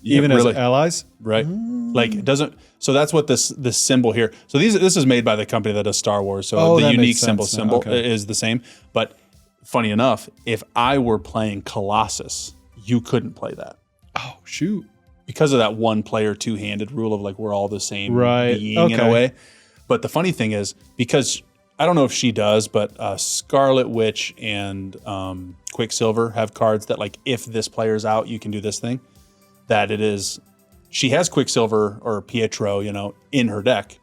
Yeah, Even really. as allies? Right. Like it doesn't. So that's what this symbol here. So this is made by the company that does Star Wars. So Oh, the that unique makes sense symbol now. Okay. is the same. But funny enough, if I were playing Colossus, you couldn't play that Oh, shoot. because of that one player two-handed rule of like we're all the same Right. being in a Okay. way. But the funny thing is, because I don't know if she does, but Scarlet Witch and Quicksilver have cards that like if this player's out, you can do this thing. That it is, she has Quicksilver or Pietro, in her deck.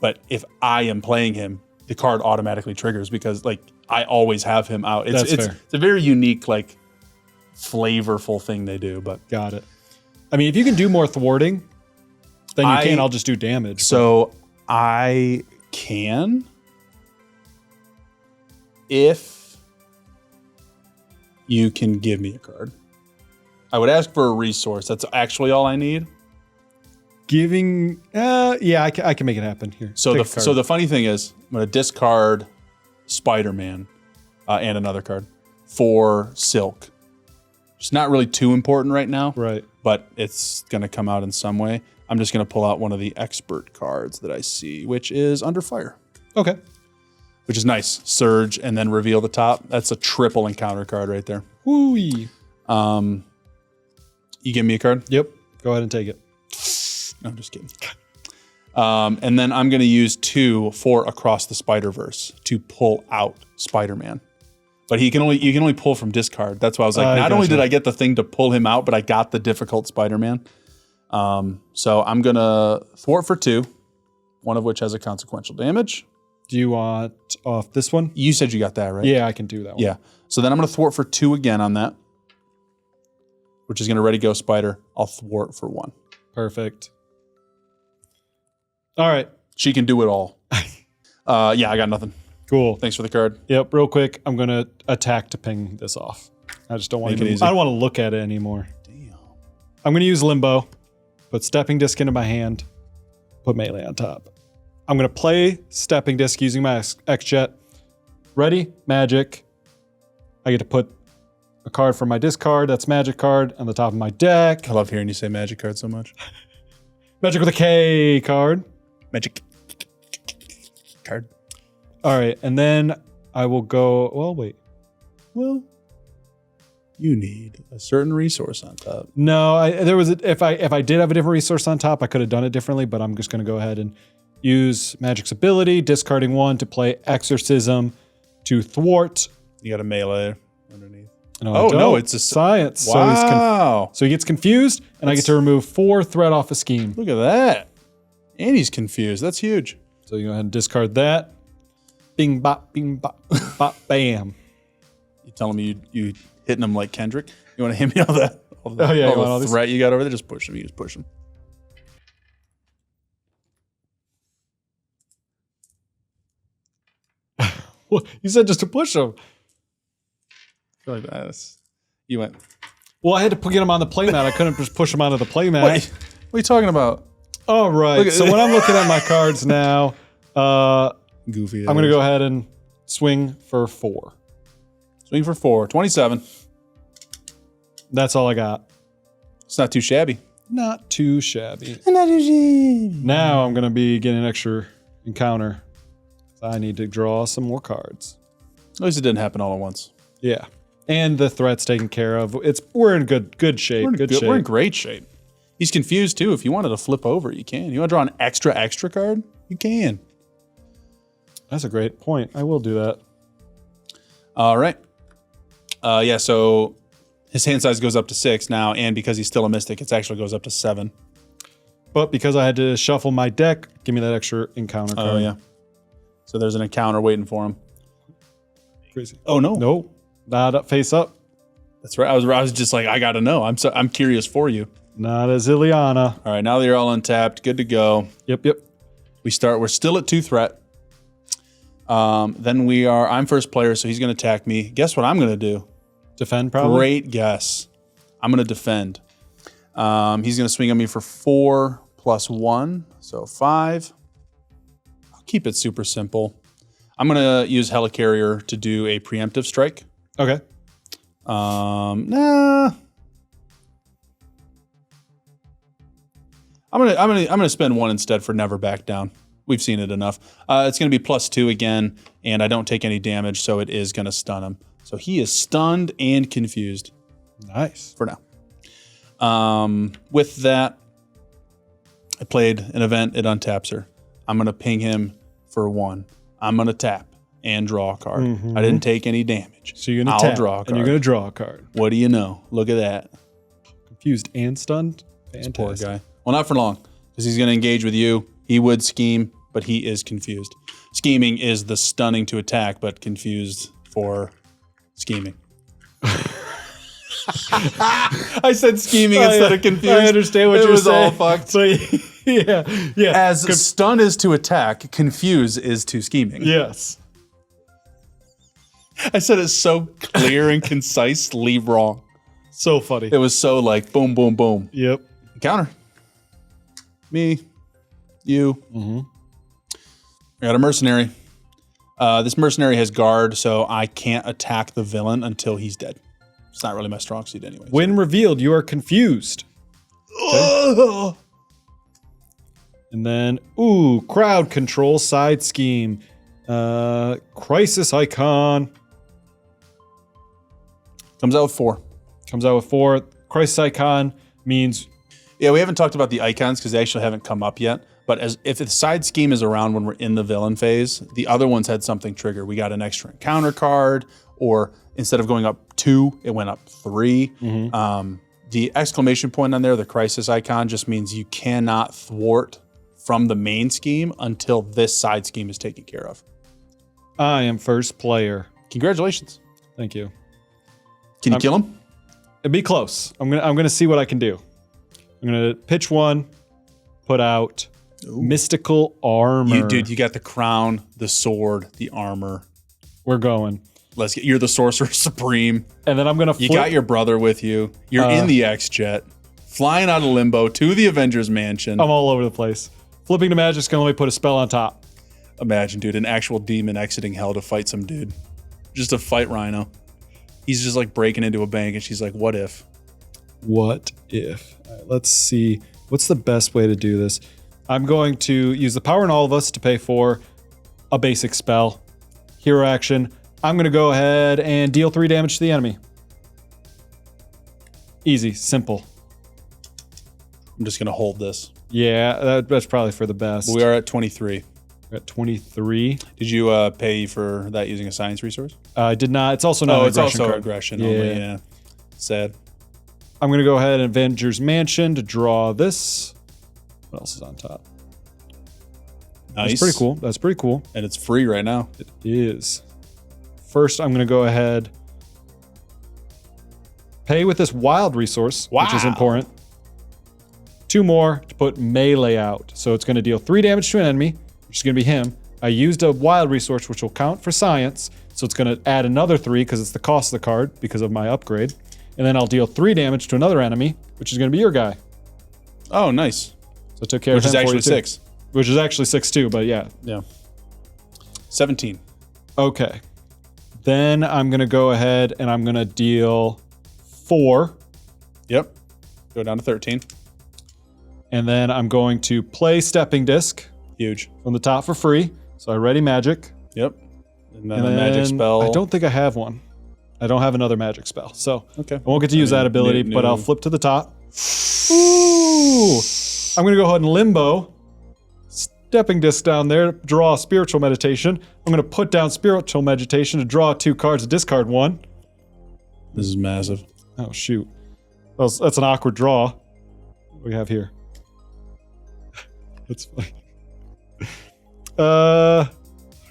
But if I am playing him, the card automatically triggers because like I always have him out. That's It's fair. a very unique, like flavorful thing they do. But Got it. I mean, if you can do more thwarting, then you can. I'll just do damage. So I can, if you can give me a card. I would ask for a resource. That's actually all I need. Giving, yeah, I can make it happen here. So Take a card. the funny thing is, I'm going to discard Spider-Man and another card for Silk. It's not really too important right now, Right. but it's going to come out in some way. I'm just going to pull out one of the expert cards that I see, which is Under Fire, Okay. which is nice. Surge and then reveal the top. That's a triple encounter card right there. Woo-wee. You give me a card? Yep. Go ahead and take it. No, I'm just kidding. And then I'm going to use 2 for Across the Spider-Verse to pull out Spider-Man. But you can only pull from discard. That's why I was like, not only gotcha. did I get the thing to pull him out, but I got the difficult Spider-Man. So I'm going to thwart for 2, one of which has a consequential damage. Do you want off this one? You said you got that, right? Yeah, I can do that one. Yeah. So then I'm going to thwart for 2 again on that, which is going to ready go Spider. I'll thwart for 1. Perfect. All right. She can do it all. Yeah, I got nothing. Cool. Thanks for the card. Yep. Real quick, I'm going to attack to ping this off. I just don't want Make it to. easy. I don't want to look at it anymore. Damn. I'm going to use Limbo, put Stepping Disc into my hand, put Melee on top. I'm going to play Stepping Disc using my X-Jet. Ready? Magic. I get to put a card from my discard, that's magic card, on the top of my deck. I love hearing you say magic card so much. Magic with a K card. Magic card. All right, and then I will go, Well, you need a certain resource on top. No, if I did have a different resource on top, I could have done it differently, but I'm just going to go ahead and use Magic's ability, discarding 1 to play Exorcism to thwart. You got a melee underneath. No, it's a science. Wow. So he gets confused, and I get to remove 4 threat off a scheme. Look at that. And he's confused. That's huge. So you go ahead and discard that. Bing, bop, bop, bam. You telling me you hitting him like Kendrick? You want to hit me all the threat you got over there? Just push him. You just push him. Well, you said just to push him. I feel like that's... You went... Well, I had to get him on the playmat. I couldn't just push him onto the playmat. Wait, what are you talking about? All right. So when I'm looking at my cards now, Goofy. I'm going to go ahead and swing for 4. Swing for 4. 27. That's all I got. It's not too shabby. Not too shabby. Not too shabby. Now I'm going to be getting an extra encounter. I need to draw some more cards. At least it didn't happen all at once. Yeah. And the threat's taken care of. We're in good shape. We're in great shape. He's confused too. If you wanted to flip over, you can. You want to draw an extra card? You can. That's a great point. I will do that. All right. Yeah, so his hand size goes up to 6 now, and because he's still a mystic, it actually goes up to 7. But because I had to shuffle my deck, give me that extra encounter card. Oh, yeah. So there's an encounter waiting for him. Crazy. Oh, no. Nope. Not up, face up. That's right. I was just like, I got to know. I'm curious for you. Not as Ileana. All right, now that you're all untapped, good to go. Yep. We're still at 2 threat. Then I'm first player, so he's going to attack me. Guess what I'm going to do? Defend, probably? Great guess. I'm going to defend. He's going to swing at me for 4 plus 1, so 5. I'll keep it super simple. I'm going to use Helicarrier to do a preemptive strike. Okay. Nah. I'm gonna spend 1 instead for never back down. We've seen it enough. It's gonna be +2 again, and I don't take any damage, so it is gonna stun him. So he is stunned and confused. Nice. For now. With that, I played an event. It untaps her. I'm gonna ping him for 1. I'm gonna tap and draw a card. I didn't take any damage. So you're gonna tap, draw a card. and you're gonna draw a card. What do you know? Look at that. Confused and stunned. Fantastic. Poor guy. Well, not for long, because he's going to engage with you. He would scheme, but he is confused. Scheming is the stunning to attack, but confused for scheming. I said scheming instead of confused. I understand what you're saying. It was all fucked. So, yeah. As stun is to attack, confuse is to scheming. Yes. I said it so clear and concisely wrong. So funny. It was so like boom, boom, boom. Yep. Counter. Me. You. I got a mercenary. This mercenary has guard, so I can't attack the villain until he's dead. It's not really my strong suit anyway. When revealed, you are confused. Okay. And then, crowd control side scheme. Crisis icon. Comes out with 4. Comes out with 4. Crisis icon means... Yeah, we haven't talked about the icons because they actually haven't come up yet. But if the side scheme is around when we're in the villain phase, the other ones had something trigger. We got an extra encounter card, or instead of going up 2, it went up 3. The exclamation point on there, the crisis icon, just means you cannot thwart from the main scheme until this side scheme is taken care of. I am first player. Congratulations. Thank you. Can you kill him? It'd be close. I'm gonna see what I can do. I'm gonna pitch 1, put out mystical armor. You got the crown, the sword, the armor. We're going. You're the sorcerer supreme. And then I'm gonna flip. You got your brother with you. You're in the X-Jet, flying out of limbo to the Avengers Mansion. I'm all over the place. Flipping to magic's gonna let me put a spell on top. Imagine, dude, an actual demon exiting hell to fight some dude. Just to fight Rhino. He's just like breaking into a bank, and she's like, "What if?" What if? All right, let's see. What's the best way to do this? I'm going to use the power in all of us to pay for a basic spell. Hero action. I'm going to go ahead and deal 3 damage to the enemy. Easy, simple. I'm just gonna hold this. Yeah, that's probably for the best. We are at 23. We're at 23. Did you pay for that using a science resource? I did not. It's also not an it's aggression also card. aggression only. Yeah. Sad. I'm going to go ahead and Avengers Mansion to draw this. What else is on top? Nice. That's pretty cool. That's pretty cool. And it's free right now. It is. First, I'm going to go ahead, pay with this wild resource, which is important. 2 more to put melee out. So it's going to deal 3 damage to an enemy, which is going to be him. I used a wild resource, which will count for science. So it's going to add another 3 because it's the cost of the card because of my upgrade. And then I'll deal 3 damage to another enemy, which is going to be your guy. Oh, nice. So I took care of him. Which is actually 6. Which is actually 6 too, but yeah. Yeah. 17. Okay. Then I'm going to go ahead and I'm going to deal 4. Yep. Go down to 13. And then I'm going to play Stepping Disc. Huge. From the top for free. So I ready magic. Yep. And then a magic spell. I don't think I have one. I don't have another magic spell. So okay. I won't get to use that ability, but I'll flip to the top. Ooh. I'm going to go ahead and limbo. Stepping Disc down there, draw a spiritual meditation. I'm going to put down spiritual meditation to draw 2 cards and discard 1. This is massive. Oh, shoot. That's an awkward draw. What do we have here? That's funny.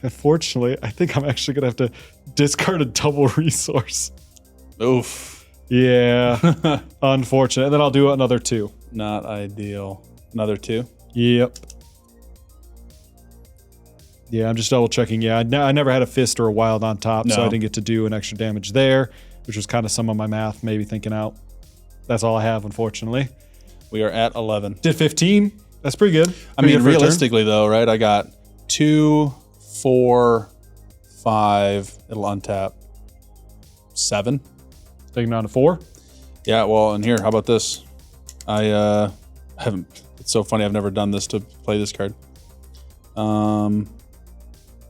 Unfortunately, I think I'm actually going to have to discard a double resource. Oof. Yeah. Unfortunate. And then I'll do another 2. Not ideal. Another 2? Yep. Yeah, I'm just double checking. Yeah, I never had a fist or a wild on top, so I didn't get to do an extra damage there, which was kind of some of my math maybe thinking out. That's all I have, unfortunately. We are at 11. Did 15. That's pretty good. I mean, realistically though, right? I got 2, 4, 5. It'll untap. 7. Taking down to 4. Yeah. Well, and here, how about this? I haven't. It's so funny. I've never done this to play this card.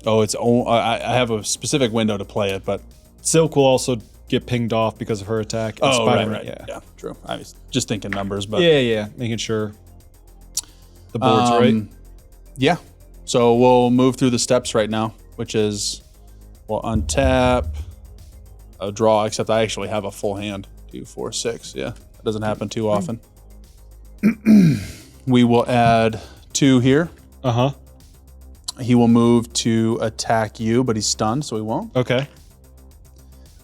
Oh, I have a specific window to play it, but Silk will also get pinged off because of her attack. Oh, right. Yeah, true. I was just thinking numbers, but yeah, making sure the board's right. Yeah. So we'll move through the steps right now, which is we'll untap, a draw, except I actually have a full hand. 2, 4, 6. Yeah, that doesn't happen too often. We will add 2 here. Uh-huh. He will move to attack you, but he's stunned, so he won't. Okay.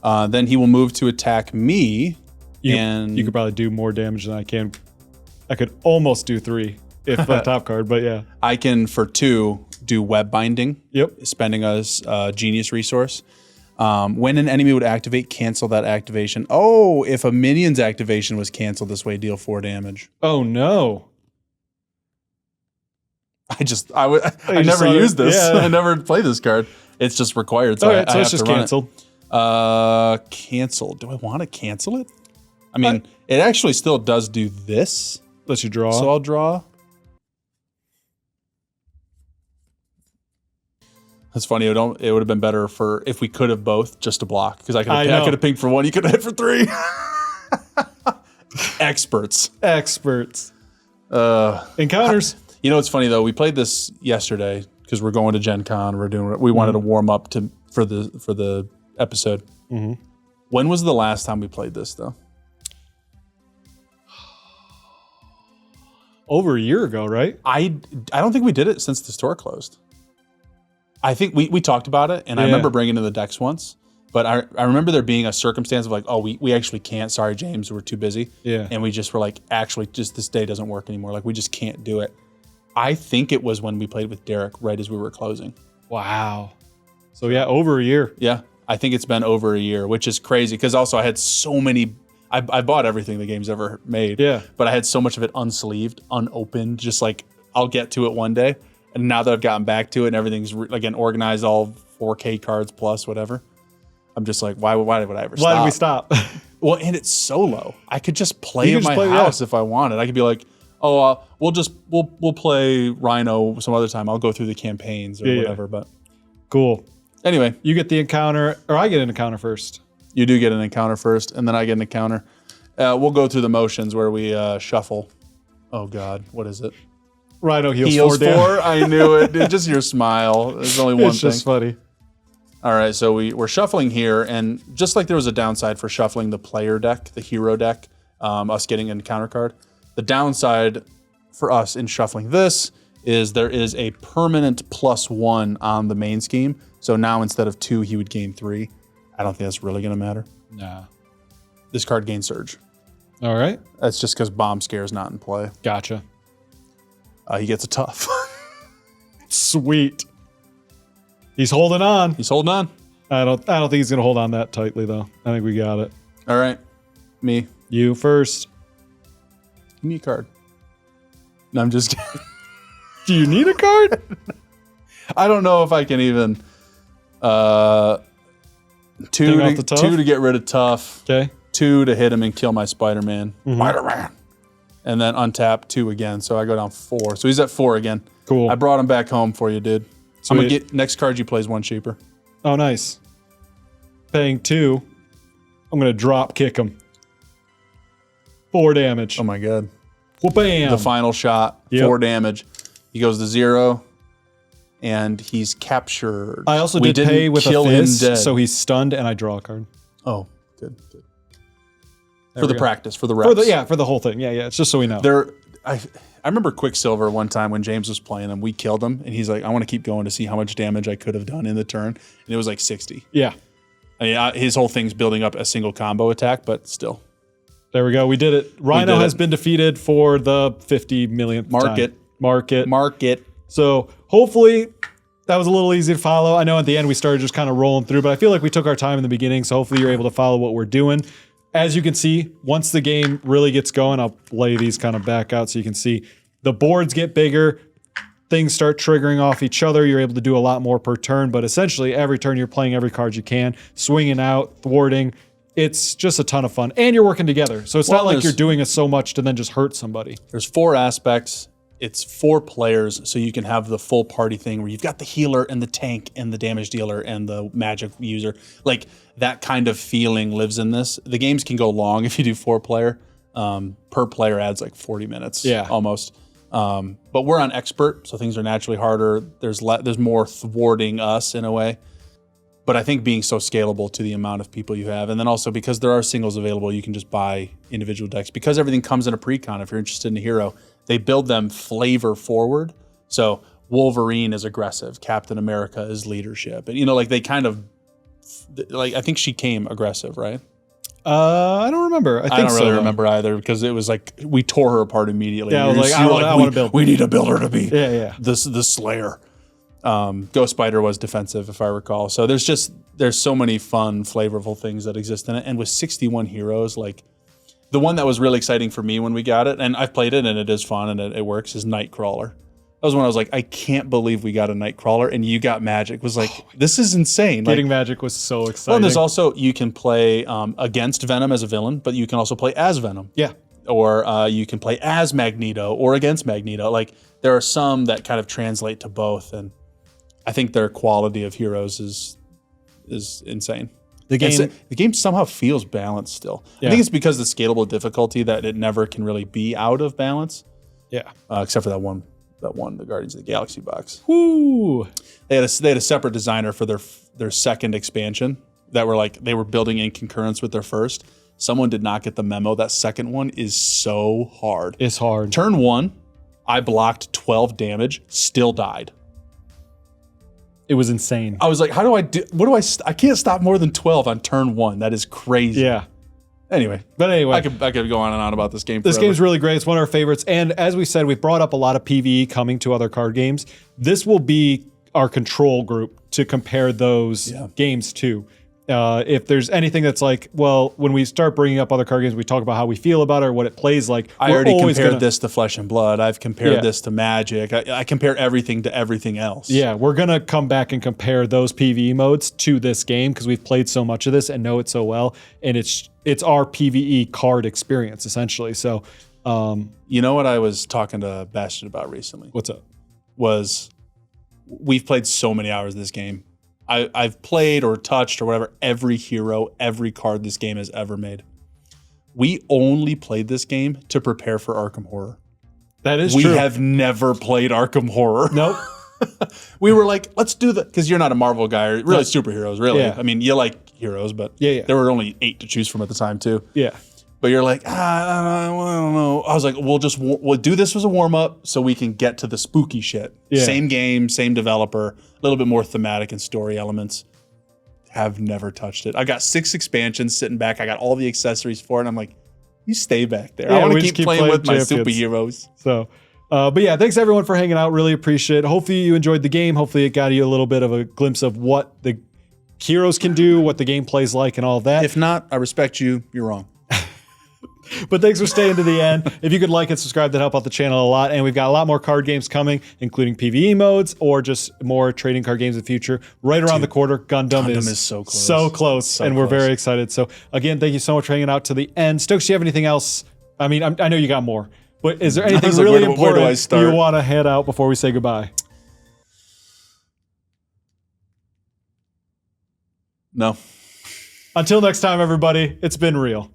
Then he will move to attack me. You could probably do more damage than I can. I could almost do 3 if a top card, but yeah. I can, for 2, do web binding. Yep. Spending a genius resource. When an enemy would activate, cancel that activation. Oh, if a minion's activation was canceled this way, deal 4 damage. Oh, no. I never used this. Yeah. I never played this card. It's just required, so I so have it's just to run canceled. Cancel. Do I want to cancel it? I mean, it actually still does do this. Lets you draw. So I'll draw. That's funny. It would have been better for if we could have both just to block, because I could have pinged for 1. You could have hit for 3. Experts. Encounters. You know, it's funny though. We played this yesterday because we're going to Gen Con. We wanted to warm up for the episode. Mm-hmm. When was the last time we played this though? Over a year ago, right? I don't think we did it since the store closed. I think we talked about it, and I remember bringing in the decks once. But I remember there being a circumstance of like, oh, we actually can't. Sorry, James, we're too busy. Yeah. And we just were like, actually, just this day doesn't work anymore. Like, we just can't do it. I think it was when we played with Derek right as we were closing. Wow. So yeah, over a year. Yeah, I think it's been over a year, which is crazy because also I had so many. I bought everything the game's ever made. Yeah. But I had so much of it unsleeved, unopened, just like I'll get to it one day. And now that I've gotten back to it and everything's again organized, all 4K cards plus whatever. I'm just like, why would I ever stop? Why did we stop? Well, and it's solo. I could just play You in could my just play, house if I wanted. I could be like, oh, we'll play Rhino some other time. I'll go through the campaigns or whatever. But Cool. anyway, You get the encounter, or I get an encounter first. you do get an encounter first, and then I get an encounter. We'll go through the motions where we shuffle. Oh God, what is it? Rhino heals Heals 4 damage. 4. I knew it. Dude, just your smile. There's only one It's thing. just funny. All right, so we're shuffling here, and just like there was a downside for shuffling the player deck, the hero deck, us getting an encounter card, the downside for us in shuffling this is there is a permanent +1 on the main scheme. So now instead of 2, he would gain 3. I don't think that's really going to matter. Nah. This card gains Surge. All right. That's just because Bomb Scare is not in play. Gotcha. He gets a tough. Sweet. He's holding on. He's holding on. I don't think he's gonna hold on that tightly though. I think we got it. All right, me. You first. Give me a card. No, I'm just kidding. Do you need a card? I don't know if I can even. Take off the tough? 2 to get rid of tough. Okay. 2 to hit him and kill my Spider-Man. Mm-hmm. Spider-Man. And then untap 2 again, so I go down 4. So he's at 4 again. Cool. I brought him back home for you, dude. I'm gonna Sweet. get next card you plays 1 cheaper. Oh, nice. Paying 2. I'm gonna drop kick him. 4 damage. Oh my god. Whoop-bam. The final shot, Yep. 4 damage. He goes to 0, and he's captured. I also We did pay didn't with a kill him fist, dead. so he's stunned, and I draw a card. Oh, good. There For the we go. practice, for the reps. For the whole thing. Yeah, it's just so we know. I remember Quicksilver one time when James was playing him, we killed him, and he's like, I want to keep going to see how much damage I could have done in the turn. And it was like 60. Yeah. I mean, his whole thing's building up a single combo attack, but still. There we go. We did it. Rhino did has it. been defeated for the 50 millionth Mark time. it. Mark it. So hopefully that was a little easy to follow. I know at the end we started just kind of rolling through, but I feel like we took our time in the beginning. So hopefully you're able to follow what we're doing. As you can see, once the game really gets going, I'll lay these kind of back out so you can see the boards get bigger. Things start triggering off each other. You're able to do a lot more per turn, but essentially every turn you're playing every card you can, swinging out, thwarting. It's just a ton of fun. And you're working together. So it's not like you're doing it so much to then just hurt somebody. There's 4 aspects. It's 4 players, so you can have the full party thing where you've got the healer and the tank and the damage dealer and the magic user. Like that kind of feeling lives in this. The games can go long if you do 4 player. Per player adds like 40 minutes, almost. But we're on expert, so things are naturally harder. There's more thwarting us in a way. But I think being so scalable to the amount of people you have, and then also because there are singles available, you can just buy individual decks. Because everything comes in a pre-con, if you're interested in a hero, they build them flavor forward. So Wolverine is aggressive, Captain America is leadership. And like they kind of, like I think she came aggressive, right? I don't remember. I don't really remember either because it was like we tore her apart immediately. Yeah, I was like, I want to build. We need to build her to be the Slayer. Ghost Spider was defensive, if I recall. So there's so many fun, flavorful things that exist in it. And with 61 heroes, like the one that was really exciting for me when we got it, and I've played it and it is fun and it works, is Nightcrawler. That was when I was like, I can't believe we got a Nightcrawler and you got Magic. It was like, this is insane. Getting Magic was so exciting. Well, and there's also, you can play against Venom as a villain, but you can also play as Venom. Yeah. Or you can play as Magneto or against Magneto. Like there are some that kind of translate to both, and I think their quality of heroes is insane. The game somehow feels balanced still. Yeah. I think it's because of the scalable difficulty that it never can really be out of balance. Yeah. Except for that one, the Guardians of the Galaxy box. Woo! They had a separate designer for their second expansion that they were building in concurrence with their first. Someone did not get the memo. That second one is so hard. It's hard. Turn 1, I blocked 12 damage, still died. It was insane. I was like, I can't stop more than 12 on turn 1. That is crazy. Yeah. Anyway, I could go on and on about this game forever. This game's really great. It's one of our favorites. And as we said, we've brought up a lot of PvE coming to other card games. This will be our control group to compare those games to. If there's anything that's like, well, when we start bringing up other card games, we talk about how we feel about it or what it plays like. I already compared this to Flesh and Blood. I've compared this to Magic. I compare everything to everything else. Yeah, we're going to come back and compare those PvE modes to this game because we've played so much of this and know it so well. And it's our PvE card experience, essentially. So, you know what I was talking to Bastion about recently? What's up? We've played so many hours of this game. I've played or touched or whatever every hero, every card this game has ever made. We only played this game to prepare for Arkham Horror. That is true. We have never played Arkham Horror. Nope. We were like, let's do that, because you're not a Marvel guy, or really superheroes, really. Yeah. I mean, you like heroes, but there were only 8 to choose from at the time, too. Yeah. But you're like, I don't know. I was like, we'll do this as a warm up so we can get to the spooky shit. Yeah. Same game, same developer, a little bit more thematic and story elements. Have never touched it. I got 6 expansions sitting back. I got all the accessories for it. And I'm like, you stay back there. Yeah, I want to keep playing with my champions. superheroes. So, but yeah, thanks everyone for hanging out. Really appreciate it. Hopefully you enjoyed the game. Hopefully it got you a little bit of a glimpse of what the heroes can do, what the game plays like, and all that. If not, I respect you. You're wrong. But thanks for staying to the end. If you could like and subscribe, that help out the channel a lot. And we've got a lot more card games coming, including PvE modes or just more trading card games in the future. Right around the corner, Gundam is so close. So close. And we're very excited. So again, thank you so much for hanging out to the end. Stokes, do you have anything else? I mean, I know you got more, but is there anything really important you want to head out before we say goodbye? No. Until next time, everybody, it's been real.